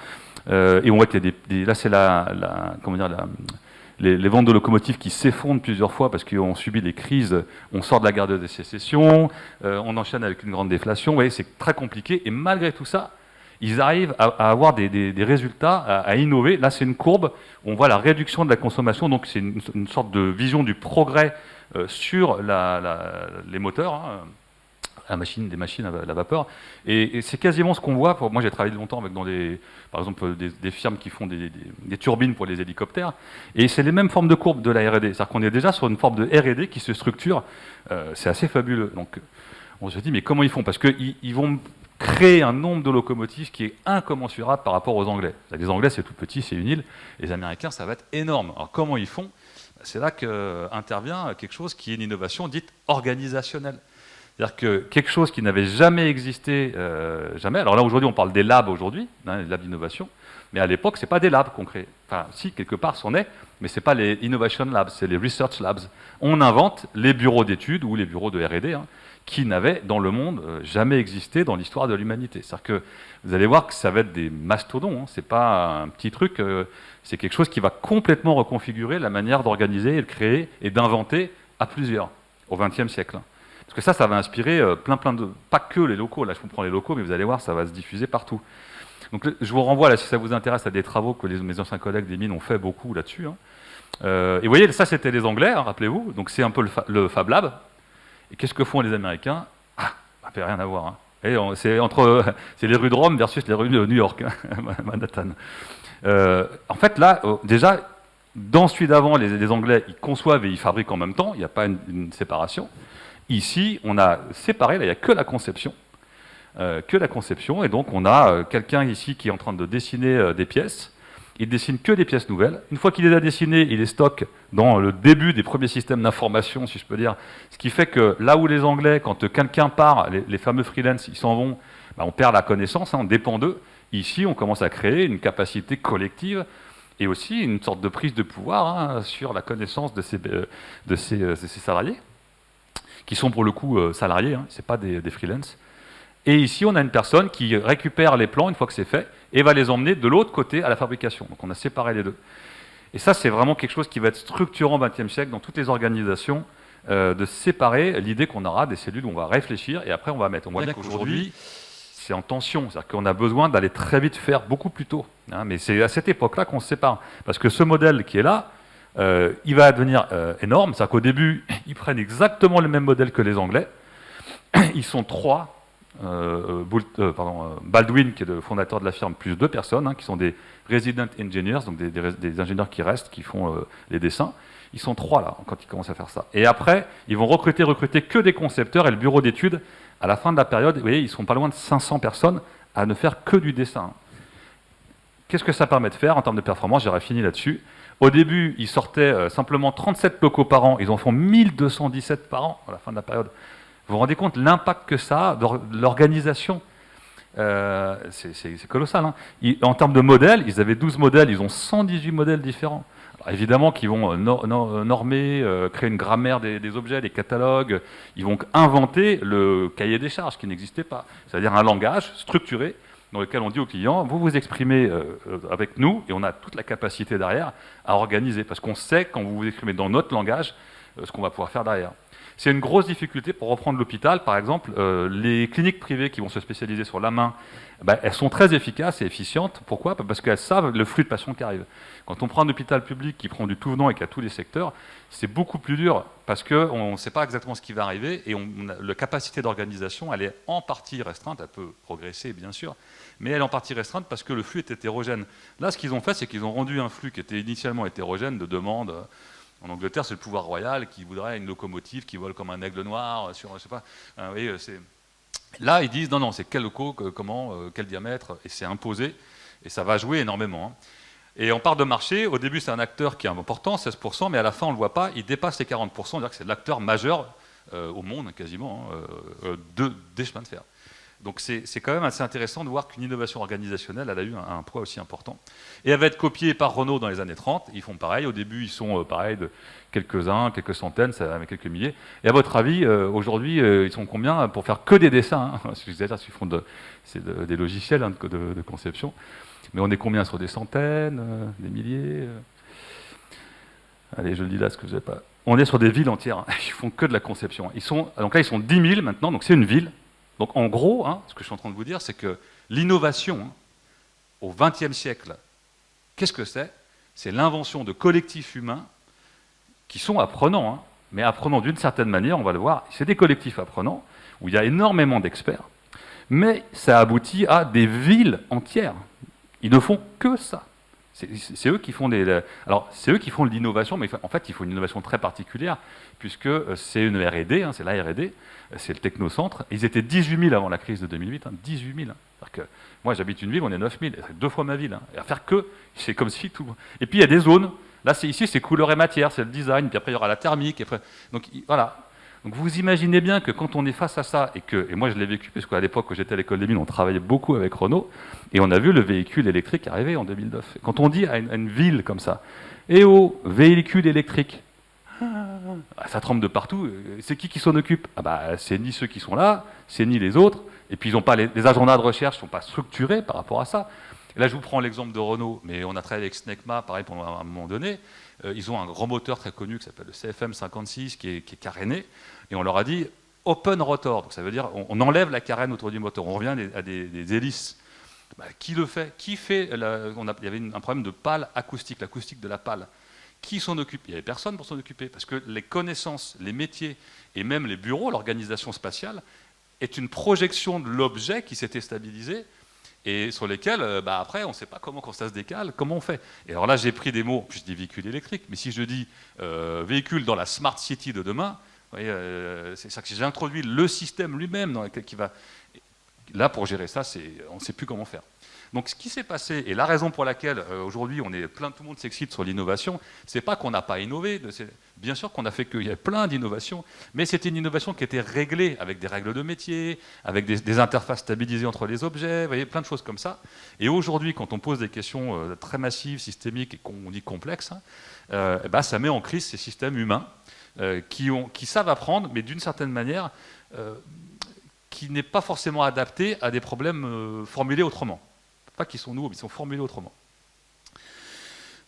Speaker 1: Et on voit qu'il y a là, c'est comment dire, les ventes de locomotives qui s'effondrent plusieurs fois parce qu'on subit des crises, on sort de la guerre de sécession, on enchaîne avec une grande déflation, vous voyez, c'est très compliqué, et malgré tout ça, ils arrivent à avoir des résultats, à innover. Là, c'est une courbe où on voit la réduction de la consommation, donc c'est une sorte de vision du progrès sur les moteurs, hein, des machines à la vapeur. Et c'est quasiment ce qu'on voit. Moi, j'ai travaillé longtemps avec par exemple, des firmes qui font des turbines pour les hélicoptères. Et c'est les mêmes formes de courbes de la R&D. C'est-à-dire qu'on est déjà sur une forme de R&D qui se structure. C'est assez fabuleux. Donc, on se dit, mais comment ils font? Parce qu'ils vont créer un nombre de locomotives qui est incommensurable par rapport aux Anglais. Les Anglais, c'est tout petit, c'est une île. Les Américains, ça va être énorme. Alors, comment ils font? C'est là qu'intervient quelque chose qui est une innovation dite organisationnelle. C'est-à-dire que quelque chose qui n'avait jamais existé, jamais. Alors là, aujourd'hui, on parle des labs aujourd'hui, hein, les labs d'innovation, mais à l'époque, ce n'est pas des labs qu'on crée. Enfin, si, quelque part, c'en est, mais ce n'est pas les innovation labs, c'est les research labs. On invente les bureaux d'études ou les bureaux de R&D, hein, qui n'avaient dans le monde jamais existé dans l'histoire de l'humanité. C'est-à-dire que vous allez voir que ça va être des mastodons, hein, c'est pas un petit truc, c'est quelque chose qui va complètement reconfigurer la manière d'organiser et de créer et d'inventer à plusieurs au XXe siècle. Parce que ça va inspirer plein de... Pas que les locaux, là je comprends les locaux, mais vous allez voir, ça va se diffuser partout. Donc je vous renvoie, là, si ça vous intéresse, à des travaux que mes anciens collègues des mines ont fait beaucoup là-dessus. Hein. Et vous voyez, ça c'était les Anglais, hein, rappelez-vous, donc c'est un peu le Fab Lab. Et qu'est-ce que font les Américains? Ah, ça fait rien à voir. Hein. C'est les rues de Rome versus les rues de New York, hein, Manhattan. En fait, là, déjà, dans celui d'avant, les Anglais, ils conçoivent et ils fabriquent en même temps, il n'y a pas une séparation. Ici, on a séparé, là, il n'y a que la conception. Et donc on a quelqu'un ici qui est en train de dessiner des pièces. Il dessine que des pièces nouvelles. Une fois qu'il les a dessinées, il les stocke dans le début des premiers systèmes d'information, si je peux dire. Ce qui fait que là où les Anglais, quand quelqu'un part, les fameux freelance, ils s'en vont, on perd la connaissance, hein, on dépend d'eux. Ici, on commence à créer une capacité collective et aussi une sorte de prise de pouvoir, hein, sur la connaissance de ces salariés, qui sont pour le coup salariés, hein, ce n'est pas des freelance. Et ici, on a une personne qui récupère les plans une fois que c'est fait et va les emmener de l'autre côté à la fabrication. Donc on a séparé les deux. Et ça, c'est vraiment quelque chose qui va être structurant au XXe siècle dans toutes les organisations, de séparer l'idée qu'on aura des cellules où on va réfléchir et après on va mettre. On voit bien qu'aujourd'hui, c'est en tension. C'est-à-dire qu'on a besoin d'aller très vite faire beaucoup plus tôt. Hein, mais c'est à cette époque-là qu'on se sépare. Parce que ce modèle qui est là, il va devenir énorme. C'est-à-dire qu'au début, ils prennent exactement le même modèle que les Anglais. Ils sont trois. Baldwin, qui est le fondateur de la firme, plus 2 personnes, hein, qui sont des resident engineers, donc des ingénieurs qui restent, qui font les dessins. Ils sont 3 là, quand ils commencent à faire ça. Et après, ils vont recruter que des concepteurs, et le bureau d'études, à la fin de la période, vous voyez, ils sont pas loin de 500 personnes à ne faire que du dessin. Qu'est-ce que ça permet de faire en termes de performance? J'aurais fini là-dessus. Au début, ils sortaient simplement 37 locaux par an, ils en font 1217 par an à la fin de la période. Vous vous rendez compte l'impact que ça a dans l'organisation? C'est colossal. Hein. En termes de modèles, ils avaient 12 modèles, ils ont 118 modèles différents. Alors, évidemment qu'ils vont normer, créer une grammaire des objets, des catalogues, ils vont inventer le cahier des charges qui n'existait pas. C'est-à-dire un langage structuré, dans lequel on dit au client, vous vous exprimez avec nous, et on a toute la capacité derrière à organiser, parce qu'on sait, quand vous vous exprimez dans notre langage, ce qu'on va pouvoir faire derrière. C'est une grosse difficulté pour reprendre l'hôpital, par exemple, les cliniques privées qui vont se spécialiser sur la main, elles sont très efficaces et efficientes. Pourquoi? Parce qu'elles savent le flux de patients qui arrivent. Quand on prend un hôpital public qui prend du tout venant et qui a tous les secteurs, c'est beaucoup plus dur parce qu'on ne sait pas exactement ce qui va arriver et la capacité d'organisation, elle est en partie restreinte, elle peut progresser bien sûr, mais elle est en partie restreinte parce que le flux est hétérogène. Là, ce qu'ils ont fait, c'est qu'ils ont rendu un flux qui était initialement hétérogène de demandes. En Angleterre, c'est le pouvoir royal qui voudrait une locomotive qui vole comme un aigle noir sur, je sais pas. Vous voyez, là, ils disent non, c'est quel loco, comment, quel diamètre, et c'est imposé, et ça va jouer énormément. Hein. Et on part de marché. Au début, c'est un acteur qui est important, 16%, mais à la fin, on ne le voit pas. Il dépasse les 40%. C'est-à-dire que c'est l'acteur majeur au monde, quasiment, des chemins de fer. Donc c'est quand même assez intéressant de voir qu'une innovation organisationnelle, elle a eu un poids aussi important. Et elle va être copiée par Renault dans les années 30. Ils font pareil. Au début, ils sont pareil de quelques-uns, quelques centaines, ça va quelques milliers. Et à votre avis, aujourd'hui, ils sont combien pour faire que des dessins, hein? Ils font des logiciels hein, de conception. Mais on est combien sur des centaines, des milliers Allez, je le dis là, ce que je n'ai pas. On est sur des villes entières. Hein. Ils font que de la conception. Donc là, ils sont 10 000 maintenant. Donc c'est une ville. Donc en gros, hein, ce que je suis en train de vous dire, c'est que l'innovation hein, au XXe siècle, qu'est-ce que c'est? C'est l'invention de collectifs humains qui sont apprenants, hein, mais apprenants d'une certaine manière, on va le voir. C'est des collectifs apprenants où il y a énormément d'experts, mais ça aboutit à des villes entières. Ils ne font que ça. C'est eux qui font c'est eux qui font de l'innovation, mais en fait, il faut une innovation très particulière, puisque c'est une R&D, hein, c'est la R&D, c'est le technocentre. Ils étaient 18 000 avant la crise de 2008, hein, 18 000. Hein. Que moi, j'habite une ville, on est 9 000, c'est 2 fois ma ville. Hein. Et à faire que, c'est comme si tout... Et puis, il y a des zones. Là, ici, c'est couleur et matière, c'est le design, puis après, il y aura la thermique. Et après, donc, voilà. Donc, vous imaginez bien que quand on est face à ça, et moi, je l'ai vécu, parce qu'à l'époque où j'étais à l'école des mines, on travaillait beaucoup avec Renault, et on a vu le véhicule électrique arriver en 2009. Quand on dit à une ville comme ça, « Eh oh, véhicule électrique !» Ça tremble de partout. C'est qui s'en occupe? C'est ni ceux qui sont là, c'est ni les autres. Et puis, ils n'ont pas les agendas de recherche ne sont pas structurés par rapport à ça. Et là, je vous prends l'exemple de Renault, mais on a travaillé avec Snecma, pareil, pendant un moment donné. Ils ont un grand moteur très connu qui s'appelle le CFM 56, qui est caréné. Et on leur a dit open rotor. Donc ça veut dire on enlève la carène autour du moteur. On revient à des hélices. Qui le fait? Qui fait il y avait un problème de pale acoustique, l'acoustique de la pale. Qui s'en occupe? Il n'y avait personne pour s'en occuper, parce que les connaissances, les métiers et même les bureaux, l'organisation spatiale, est une projection de l'objet qui s'était stabilisé et sur lesquels, après, on ne sait pas comment, quand ça se décale, comment on fait. Et alors là, j'ai pris des mots, je dis véhicule électrique, mais si je dis véhicule dans la smart city de demain, vous voyez, c'est ça que j'ai introduit le système lui-même dans lequel qui va... Là, pour gérer ça, on ne sait plus comment faire. Donc ce qui s'est passé, et la raison pour laquelle aujourd'hui tout le monde s'excite sur l'innovation, c'est pas qu'on n'a pas innové, bien sûr qu'on a fait qu'il y a plein d'innovations, mais c'était une innovation qui était réglée avec des règles de métier, avec des interfaces stabilisées entre les objets, vous voyez, plein de choses comme ça. Et aujourd'hui, quand on pose des questions très massives, systémiques et qu'on dit complexes, hein, ça met en crise ces systèmes humains qui savent apprendre, mais d'une certaine manière, qui n'est pas forcément adapté à des problèmes formulés autrement. Pas qu'ils sont nouveaux, mais ils sont formulés autrement.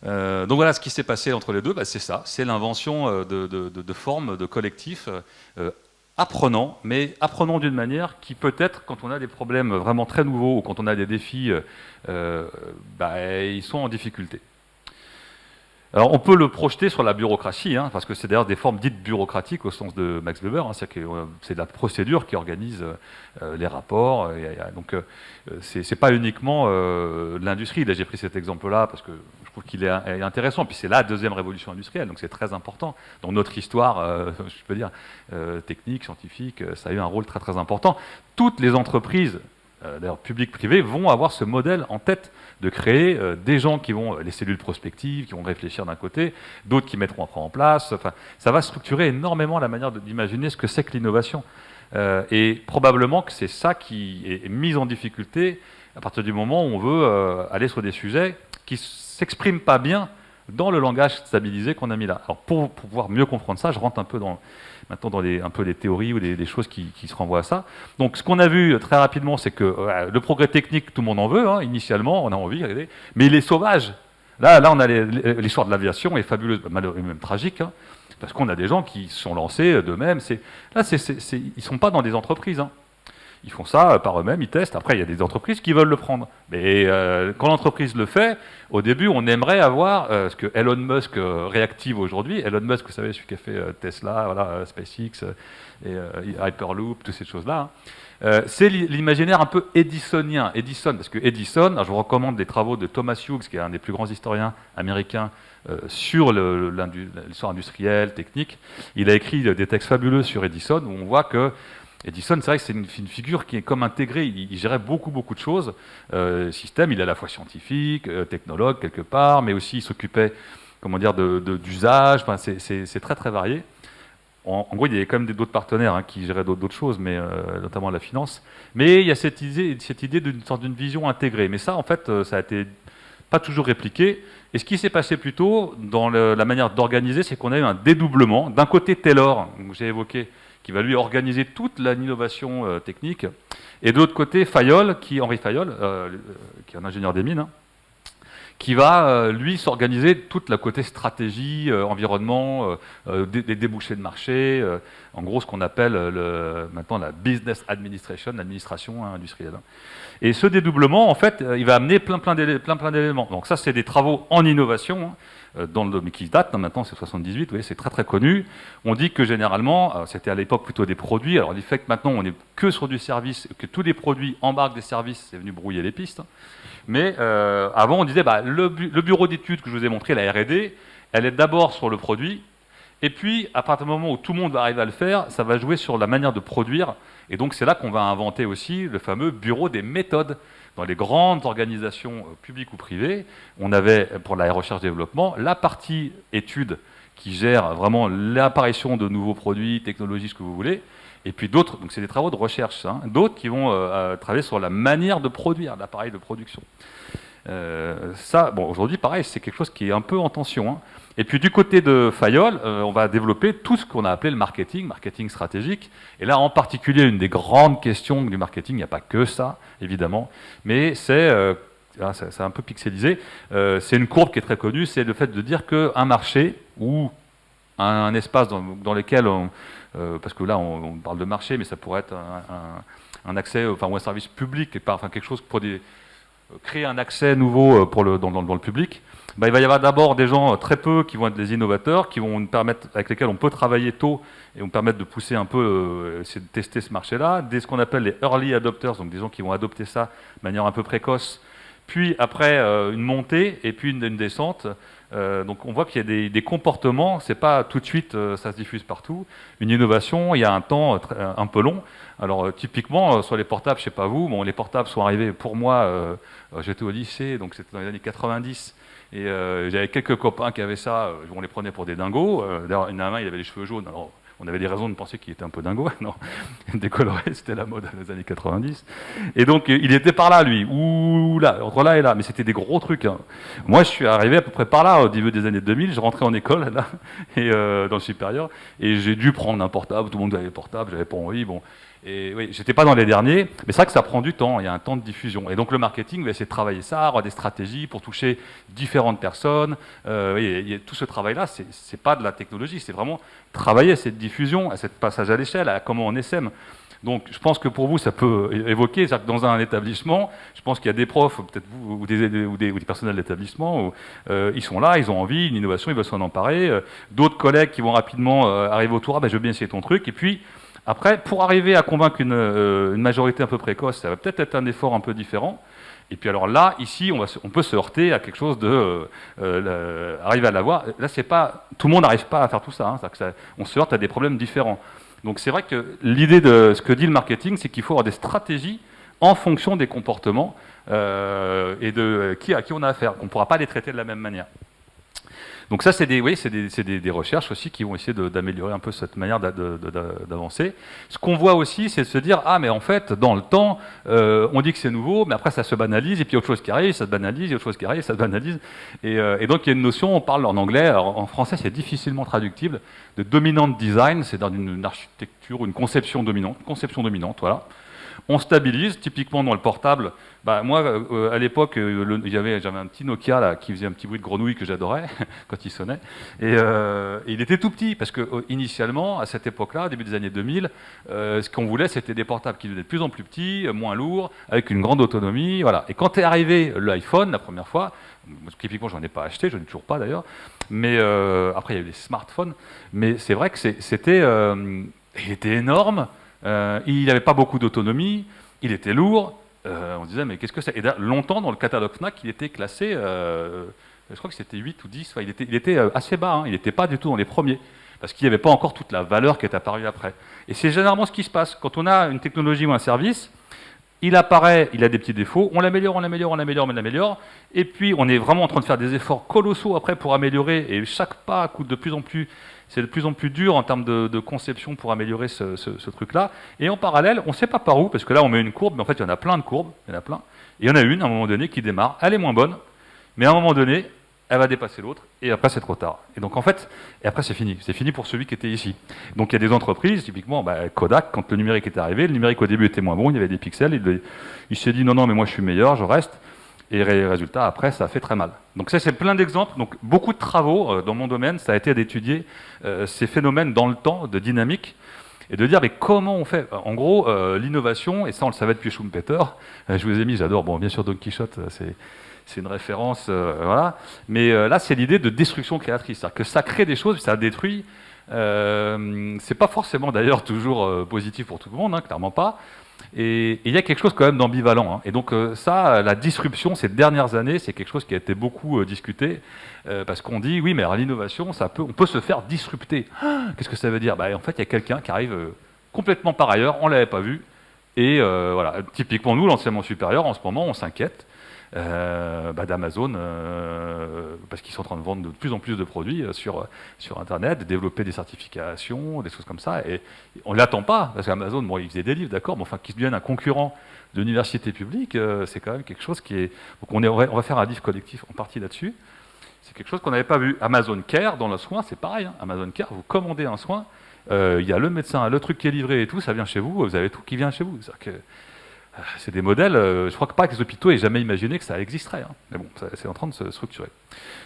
Speaker 1: Donc voilà ce qui s'est passé entre les deux, c'est ça, c'est l'invention de formes, de collectifs apprenants, mais apprenants d'une manière qui peut-être, quand on a des problèmes vraiment très nouveaux ou quand on a des défis, ils sont en difficulté. Alors on peut le projeter sur la bureaucratie, hein, parce que c'est d'ailleurs des formes dites bureaucratiques au sens de Max Weber, hein, c'est la procédure qui organise les rapports. Donc c'est pas uniquement l'industrie. Là j'ai pris cet exemple-là parce que je trouve qu'il est intéressant. Puis c'est la deuxième révolution industrielle, donc c'est très important. Dans notre histoire, je peux dire, technique, scientifique, ça a eu un rôle très très important. Toutes les entreprises, d'ailleurs publiques, privées, vont avoir ce modèle en tête de créer des gens qui vont, les cellules prospectives, qui vont réfléchir d'un côté, d'autres qui mettront après en place. Enfin, ça va structurer énormément la manière d'imaginer ce que c'est que l'innovation. Et probablement que c'est ça qui est mis en difficulté à partir du moment où on veut aller sur des sujets qui ne s'expriment pas bien dans le langage stabilisé qu'on a mis là. Alors pour pouvoir mieux comprendre ça, je rentre un peu maintenant dans un peu les théories ou des choses qui se renvoient à ça. Donc ce qu'on a vu très rapidement, c'est que le progrès technique, tout le monde en veut, hein, initialement, on a envie, regardez, mais il est sauvage. Là on a l'histoire de l'aviation est fabuleuse, malheureusement même tragique, hein, parce qu'on a des gens qui se sont lancés d'eux-mêmes. Là, ils ne sont pas dans des entreprises. Hein. Ils font ça par eux-mêmes, ils testent. Après, il y a des entreprises qui veulent le prendre. Mais quand l'entreprise le fait, au début, on aimerait avoir ce que Elon Musk réactive aujourd'hui. Elon Musk, vous savez, celui qui a fait Tesla, voilà, SpaceX et Hyperloop, toutes ces choses-là. Hein. C'est l'imaginaire un peu edisonien. Edison, parce que Edison, alors je vous recommande les travaux de Thomas Hughes, qui est un des plus grands historiens américains sur l'histoire industrielle, technique. Il a écrit des textes fabuleux sur Edison, où on voit que Edison, c'est vrai que c'est une figure qui est comme intégrée, il gérait beaucoup de choses. Système, il est à la fois scientifique, technologue quelque part, mais aussi il s'occupait, comment dire, d'usage, enfin, c'est très varié. En gros, il y avait quand même d'autres partenaires hein, qui géraient d'autres choses, mais notamment la finance. Mais il y a cette idée d'une sorte d'une vision intégrée. Mais ça, en fait, ça a été pas toujours répliqué. Et ce qui s'est passé plutôt dans la manière d'organiser, c'est qu'on a eu un dédoublement. D'un côté, Taylor, que j'ai évoqué, qui va lui organiser toute l'innovation technique, et de l'autre côté, Henri Fayol, qui est un ingénieur des mines, hein, qui va, lui, s'organiser toute la côté stratégie, environnement, des débouchés de marché, en gros ce qu'on appelle maintenant la business administration, l'administration industrielle. Et ce dédoublement, en fait, il va amener plein d'éléments. Donc ça, c'est des travaux en innovation, mais qui datent, hein, maintenant c'est 78, vous voyez, c'est très connu. On dit que généralement, c'était à l'époque plutôt des produits, alors l'effet que maintenant on n'est que sur du service, que tous les produits embarquent des services, c'est venu brouiller les pistes. Mais avant, on disait, le bureau d'études que je vous ai montré, la R&D, elle est d'abord sur le produit, et puis, à partir du moment où tout le monde va arriver à le faire, ça va jouer sur la manière de produire, et donc c'est là qu'on va inventer aussi le fameux bureau des méthodes. Dans les grandes organisations publiques ou privées, on avait, pour la recherche-développement, la partie études qui gère vraiment l'apparition de nouveaux produits, technologies, ce que vous voulez, et puis d'autres, donc c'est des travaux de recherche, hein, d'autres qui vont travailler sur la manière de produire, l'appareil de production. Ça, bon, aujourd'hui, pareil, c'est quelque chose qui est un peu en tension. Hein. Et puis du côté de Fayol, on va développer tout ce qu'on a appelé le marketing stratégique. Et là, en particulier, une des grandes questions du marketing, il n'y a pas que ça, évidemment, mais c'est un peu pixelisé, c'est une courbe qui est très connue, c'est le fait de dire qu'un marché ou un espace dans lequel parce que là, on parle de marché, mais ça pourrait être un accès, enfin, ou un service public, enfin, quelque chose pour créer un accès nouveau dans le public. Il va y avoir d'abord des gens très peu qui vont être des innovateurs, qui vont nous permettre, avec lesquels on peut travailler tôt et nous permettre de pousser un peu, essayer de tester ce marché-là. Ce qu'on appelle les early adopters, donc des gens qui vont adopter ça de manière un peu précoce. Puis après, une montée et puis une descente. Donc on voit qu'il y a des comportements, c'est pas tout de suite, ça se diffuse partout. Une innovation, il y a un temps un peu long. Alors typiquement, sur les portables, je sais pas vous, les portables sont arrivés pour moi, j'étais au lycée, donc c'était dans les années 90. Et j'avais quelques copains qui avaient ça, on les prenait pour des dingos. D'ailleurs, il y en a un, il avait les cheveux jaunes. Alors, on avait des raisons de penser qu'il était un peu dingo. Non, décoloré, c'était la mode dans les années 90. Et donc, il était par là, lui. Ouh là, entre là et là. Mais c'était des gros trucs. Hein. Moi, je suis arrivé à peu près par là, au début des années 2000. Je rentrais en école, là, et, dans le supérieur. Et j'ai dû prendre un portable. Tout le monde avait portable. J'avais pas envie. Bon. Et oui, j'étais pas dans les derniers, mais c'est vrai que ça prend du temps, il y a un temps de diffusion. Et donc le marketing va essayer de travailler ça, avoir des stratégies pour toucher différentes personnes. Tout ce travail-là, c'est pas de la technologie, c'est vraiment travailler à cette diffusion, à ce passage à l'échelle, à comment on essaime. Donc je pense que pour vous, ça peut évoquer, c'est-à-dire que dans un établissement, je pense qu'il y a des profs, peut-être vous, ou des personnels d'établissement, où ils sont là, ils ont envie, une innovation, ils veulent s'en emparer. D'autres collègues qui vont rapidement arriver autour, je veux bien essayer ton truc, et puis après, pour arriver à convaincre une majorité un peu précoce, ça va peut-être être un effort un peu différent. Et puis alors là, ici, on peut se heurter à quelque chose arriver à l'avoir. Là, c'est pas tout le monde n'arrive pas à faire tout ça, hein, on se heurte à des problèmes différents. Donc c'est vrai que l'idée de ce que dit le marketing, c'est qu'il faut avoir des stratégies en fonction des comportements et à qui on a affaire. On ne pourra pas les traiter de la même manière. Donc ça, c'est des, oui, des recherches aussi qui vont essayer d'améliorer un peu cette manière d'avancer. Ce qu'on voit aussi, c'est de se dire, ah mais en fait, dans le temps, on dit que c'est nouveau, mais après ça se banalise, et puis autre chose qui arrive, ça se banalise, et autre chose qui arrive, ça se banalise. Et donc il y a une notion, on parle en anglais, alors, en français c'est difficilement traductible, de dominant design, c'est dans une architecture, une conception dominante, voilà. On stabilise, typiquement dans le portable. Bah, moi, à l'époque, j'avais un petit Nokia là, qui faisait un petit bruit de grenouille que j'adorais quand il sonnait. Et il était tout petit, parce que initialement, à cette époque-là, début des années 2000, ce qu'on voulait, c'était des portables qui devenaient de plus en plus petits, moins lourds, avec une grande autonomie. Voilà. Et quand est arrivé l'iPhone, la première fois, typiquement, j'en ai pas acheté, je n'en ai toujours pas d'ailleurs, mais après, il y a eu les smartphones. Mais c'est vrai que il était énorme. Il n'avait pas beaucoup d'autonomie, il était lourd, on se disait mais qu'est-ce que c'est? Et longtemps dans le catalogue Fnac il était classé, je crois que c'était 8 ou 10, enfin, il était assez bas, hein, il n'était pas du tout dans les premiers, parce qu'il n'y avait pas encore toute la valeur qui est apparue après. Et c'est généralement ce qui se passe, quand on a une technologie ou un service, il apparaît, il a des petits défauts, on l'améliore, et puis on est vraiment en train de faire des efforts colossaux après pour améliorer, et chaque pas coûte de plus en plus, c'est de plus en plus dur en termes de conception pour améliorer ce truc-là. Et en parallèle, on ne sait pas par où, parce que là on met une courbe, mais en fait il y en a plein de courbes, il y en a plein, et il y en a une à un moment donné qui démarre, elle est moins bonne, mais à un moment donné, elle va dépasser l'autre, et après c'est trop tard. Et donc en fait, et après c'est fini pour celui qui était ici. Donc il y a des entreprises, typiquement Kodak, quand le numérique est arrivé, le numérique au début était moins bon, il y avait des pixels, il s'est dit non mais moi je suis meilleur, je reste, et résultat après ça a fait très mal. Donc ça c'est plein d'exemples, donc beaucoup de travaux dans mon domaine, ça a été d'étudier ces phénomènes dans le temps, de dynamique, et de dire mais comment on fait. En gros, l'innovation, et ça on le savait depuis Schumpeter, je vous ai mis, j'adore, bon bien sûr Don Quichotte, c'est une référence, voilà. Mais là, c'est l'idée de destruction créatrice, c'est-à-dire que ça crée des choses, ça détruit. C'est pas forcément d'ailleurs toujours positif pour tout le monde, hein, clairement pas. Et il y a quelque chose quand même d'ambivalent. Hein. Et donc ça, la disruption ces dernières années, c'est quelque chose qui a été beaucoup discuté, parce qu'on dit oui, mais l'innovation, on peut se faire disrupter. Qu'est-ce que ça veut dire? En fait, il y a quelqu'un qui arrive complètement par ailleurs, on l'avait pas vu. Et voilà, typiquement nous, l'enseignement supérieur, en ce moment, on s'inquiète. D'Amazon, parce qu'ils sont en train de vendre de plus en plus de produits sur Internet, de développer des certifications, des choses comme ça, et on ne l'attend pas, parce qu'Amazon, bon, ils faisaient des livres, d'accord, mais enfin, qu'ils deviennent un concurrent de l'université publique, c'est quand même quelque chose qui est... Donc on va faire un livre collectif en partie là-dessus, c'est quelque chose qu'on n'avait pas vu. Amazon Care, dans le soin, c'est pareil, hein. Amazon Care, vous commandez un soin, il y a le médecin, le truc qui est livré et tout, ça vient chez vous avez tout qui vient chez vous. C'est-à-dire que c'est des modèles, je crois que pas que les hôpitaux aient jamais imaginé que ça existerait. Hein. Mais bon, c'est en train de se structurer.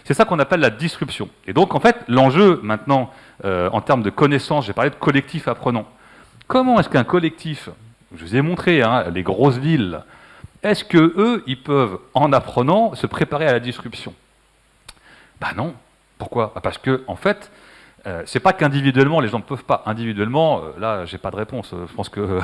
Speaker 1: C'est ça qu'on appelle la disruption. Et donc, en fait, l'enjeu maintenant, en termes de connaissances, j'ai parlé de collectif apprenant. Comment est-ce qu'un collectif, je vous ai montré, hein, les grosses villes, est-ce que eux, ils peuvent, en apprenant, se préparer à la disruption? Non. Pourquoi? Parce que, en fait, c'est pas qu'individuellement les gens ne peuvent pas. Individuellement, là, j'ai pas de réponse. Je pense que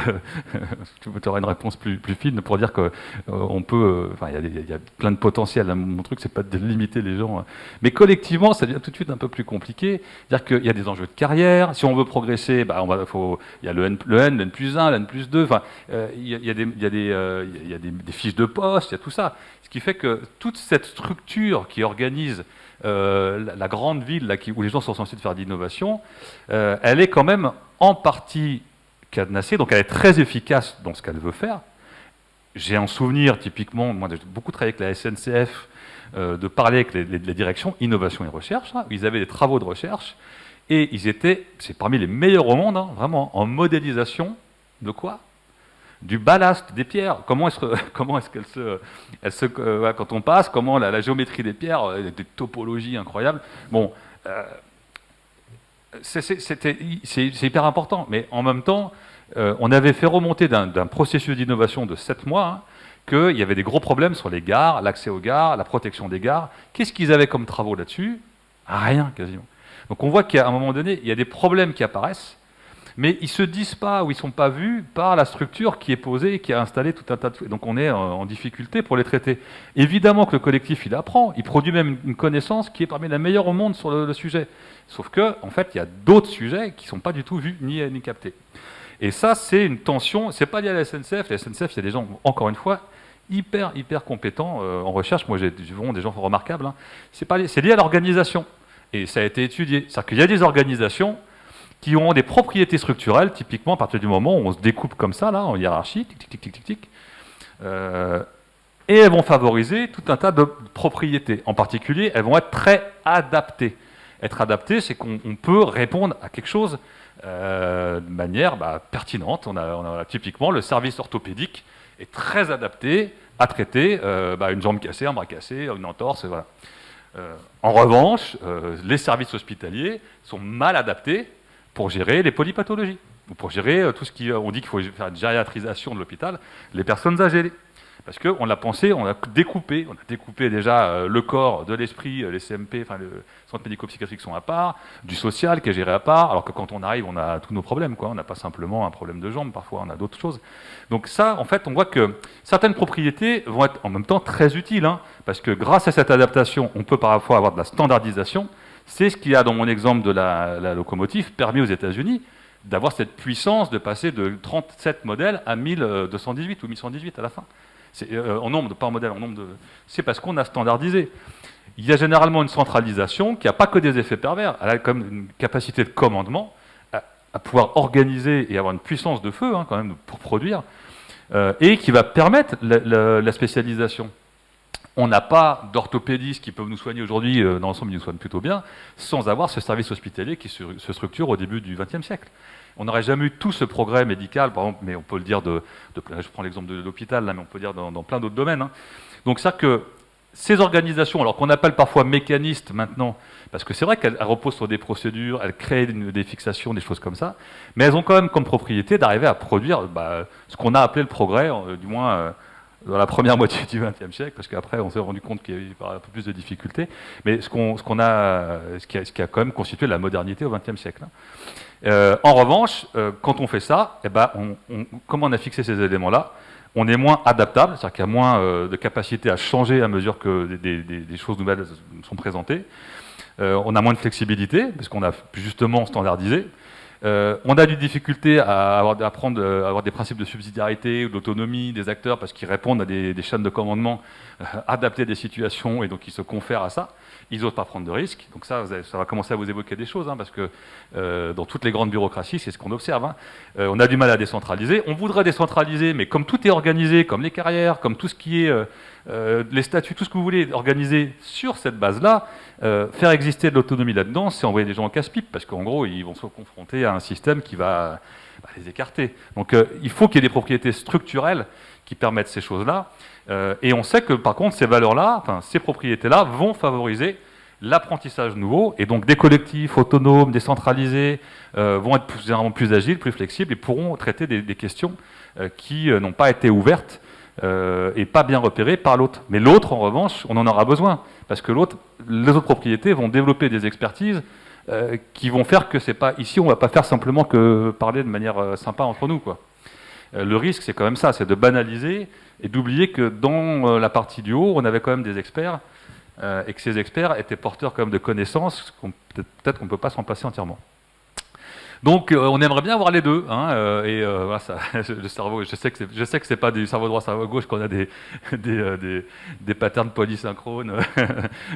Speaker 1: tu auras une réponse plus fine pour dire que on peut. Enfin, il y a plein de potentiel. Mon truc, c'est pas de limiter les gens. Mais collectivement, ça devient tout de suite un peu plus compliqué. C'est-à-dire qu'il y a des enjeux de carrière. Si on veut progresser, il y a le N, le N plus 1, le N plus 2. Enfin, il y a des fiches de poste, il y a tout ça. Ce qui fait que toute cette structure qui organise la grande ville là, où les gens sont censés faire d'innovation, elle est quand même en partie cadenassée, donc elle est très efficace dans ce qu'elle veut faire. J'ai un souvenir, typiquement, moi j'ai beaucoup travaillé avec la SNCF, de parler avec les directions innovation et recherche, là, où ils avaient des travaux de recherche, et c'est parmi les meilleurs au monde, hein, vraiment, en modélisation de quoi? Du ballast des pierres. Comment est-ce qu'elle quand on passe, comment la géométrie des pierres, des topologies incroyables. Bon, c'est hyper important, mais en même temps, on avait fait remonter d'un processus d'innovation de 7 mois, hein, qu'il y avait des gros problèmes sur les gares, l'accès aux gares, la protection des gares. Qu'est-ce qu'ils avaient comme travaux là-dessus? Rien, quasiment. Donc on voit qu'à un moment donné, il y a des problèmes qui apparaissent, mais ils ne se disent pas ou ils ne sont pas vus par la structure qui est posée et qui a installé tout un tas de... Donc on est en difficulté pour les traiter. Évidemment que le collectif, il apprend, il produit même une connaissance qui est parmi les meilleures au monde sur le sujet. Sauf que, en fait, il y a d'autres sujets qui ne sont pas du tout vus ni captés. Et ça, c'est une tension, c'est pas lié à la SNCF. La SNCF, il y a des gens, encore une fois, hyper compétents en recherche. Moi, j'ai vraiment des gens remarquables. Hein. C'est lié à l'organisation.
Speaker 2: Et ça a été étudié. C'est-à-dire qu'il y a des organisations qui ont des propriétés structurelles, typiquement à partir du moment où on se découpe comme ça, là, en hiérarchie, tic, tic, tic, tic, tic, tic, et elles vont favoriser tout un tas de propriétés. En particulier, elles vont être très adaptées. Être adapté, c'est qu'on peut répondre à quelque chose de manière pertinente. On a typiquement le service orthopédique est très adapté à traiter une jambe cassée, un bras cassé, une entorse, voilà. En revanche, les services hospitaliers sont mal adaptés pour gérer les polypathologies, ou pour gérer tout ce qui... On dit qu'il faut faire une gériatrisation de l'hôpital, les personnes âgées. Parce qu'on l'a pensé, on a découpé déjà le corps de l'esprit, les CMP, enfin le centre médico-psychiatrique sont à part, du social qui est géré à part, alors que quand on arrive, on a tous nos problèmes, quoi. On n'a pas simplement un problème de jambes, parfois on a d'autres choses. Donc ça, en fait, on voit que certaines propriétés vont être en même temps très utiles, hein, parce que grâce à cette adaptation, on peut parfois avoir de la standardisation. C'est ce qui a, dans mon exemple de la locomotive, permis aux États-Unis d'avoir cette puissance de passer de 37 modèles à 1218 ou 1118 à la fin. En nombre, pas en modèle, en nombre de... C'est parce qu'on a standardisé. Il y a généralement une centralisation qui n'a pas que des effets pervers. Elle a comme une capacité de commandement à pouvoir organiser et avoir une puissance de feu, hein, quand même, pour produire, et qui va permettre la spécialisation. On n'a pas d'orthopédistes qui peuvent nous soigner aujourd'hui, dans l'ensemble ils nous soignent plutôt bien, sans avoir ce service hospitalier qui se structure au début du XXe siècle. On n'aurait jamais eu tout ce progrès médical, par exemple, mais on peut le dire je prends l'exemple de l'hôpital, là, mais on peut le dire dans plein d'autres domaines. Hein. Donc c'est-à-dire que ces organisations, alors qu'on appelle parfois mécanistes maintenant, parce que c'est vrai qu'elles reposent sur des procédures, elles créent des fixations, des choses comme ça, mais elles ont quand même comme propriété d'arriver à produire ce qu'on a appelé le progrès, du moins dans la première moitié du XXe siècle, parce qu'après on s'est rendu compte qu'il y avait un peu plus de difficultés, mais ce qui a quand même constitué la modernité au XXe siècle. Hein. En revanche, quand on fait ça, comme on a fixé ces éléments-là, on est moins adaptable, c'est-à-dire qu'il y a moins de capacité à changer à mesure que des choses nouvelles sont présentées. On a moins de flexibilité, parce qu'on a justement standardisé. On a des difficultés à avoir des principes de subsidiarité ou d'autonomie des acteurs, parce qu'ils répondent à des chaînes de commandement adaptées à des situations, et donc ils se confèrent à ça. Ils n'osent pas prendre de risques. Donc ça va commencer à vous évoquer des choses, hein, parce que dans toutes les grandes bureaucraties, c'est ce qu'on observe. Hein. On a du mal à décentraliser. On voudrait décentraliser, mais comme tout est organisé, comme les carrières, comme tout ce qui est les statuts, tout ce que vous voulez organiser sur cette base-là, faire exister de l'autonomie là-dedans, c'est envoyer des gens en casse-pipe, parce qu'en gros, ils vont se confronter à un système qui va les écarter. Donc il faut qu'il y ait des propriétés structurelles qui permettent ces choses-là. Et on sait que, par contre, ces valeurs-là, ces propriétés-là, vont favoriser l'apprentissage nouveau, et donc des collectifs autonomes, décentralisés, vont être généralement plus agiles, plus flexibles, et pourront traiter des questions qui n'ont pas été ouvertes et pas bien repérées par l'autre. Mais l'autre, en revanche, on en aura besoin, parce que les autres propriétés vont développer des expertises qui vont faire que c'est pas... Ici, on ne va pas faire simplement que parler de manière sympa entre nous, quoi. Le risque, c'est quand même ça, c'est de banaliser et d'oublier que dans la partie du haut, on avait quand même des experts, et que ces experts étaient porteurs quand même de connaissances, peut-être qu'on ne peut pas s'en passer entièrement. Donc on aimerait bien avoir les deux, hein, voilà, le cerveau, je sais que c'est pas du cerveau droit, cerveau gauche qu'on a des patterns polysynchrones,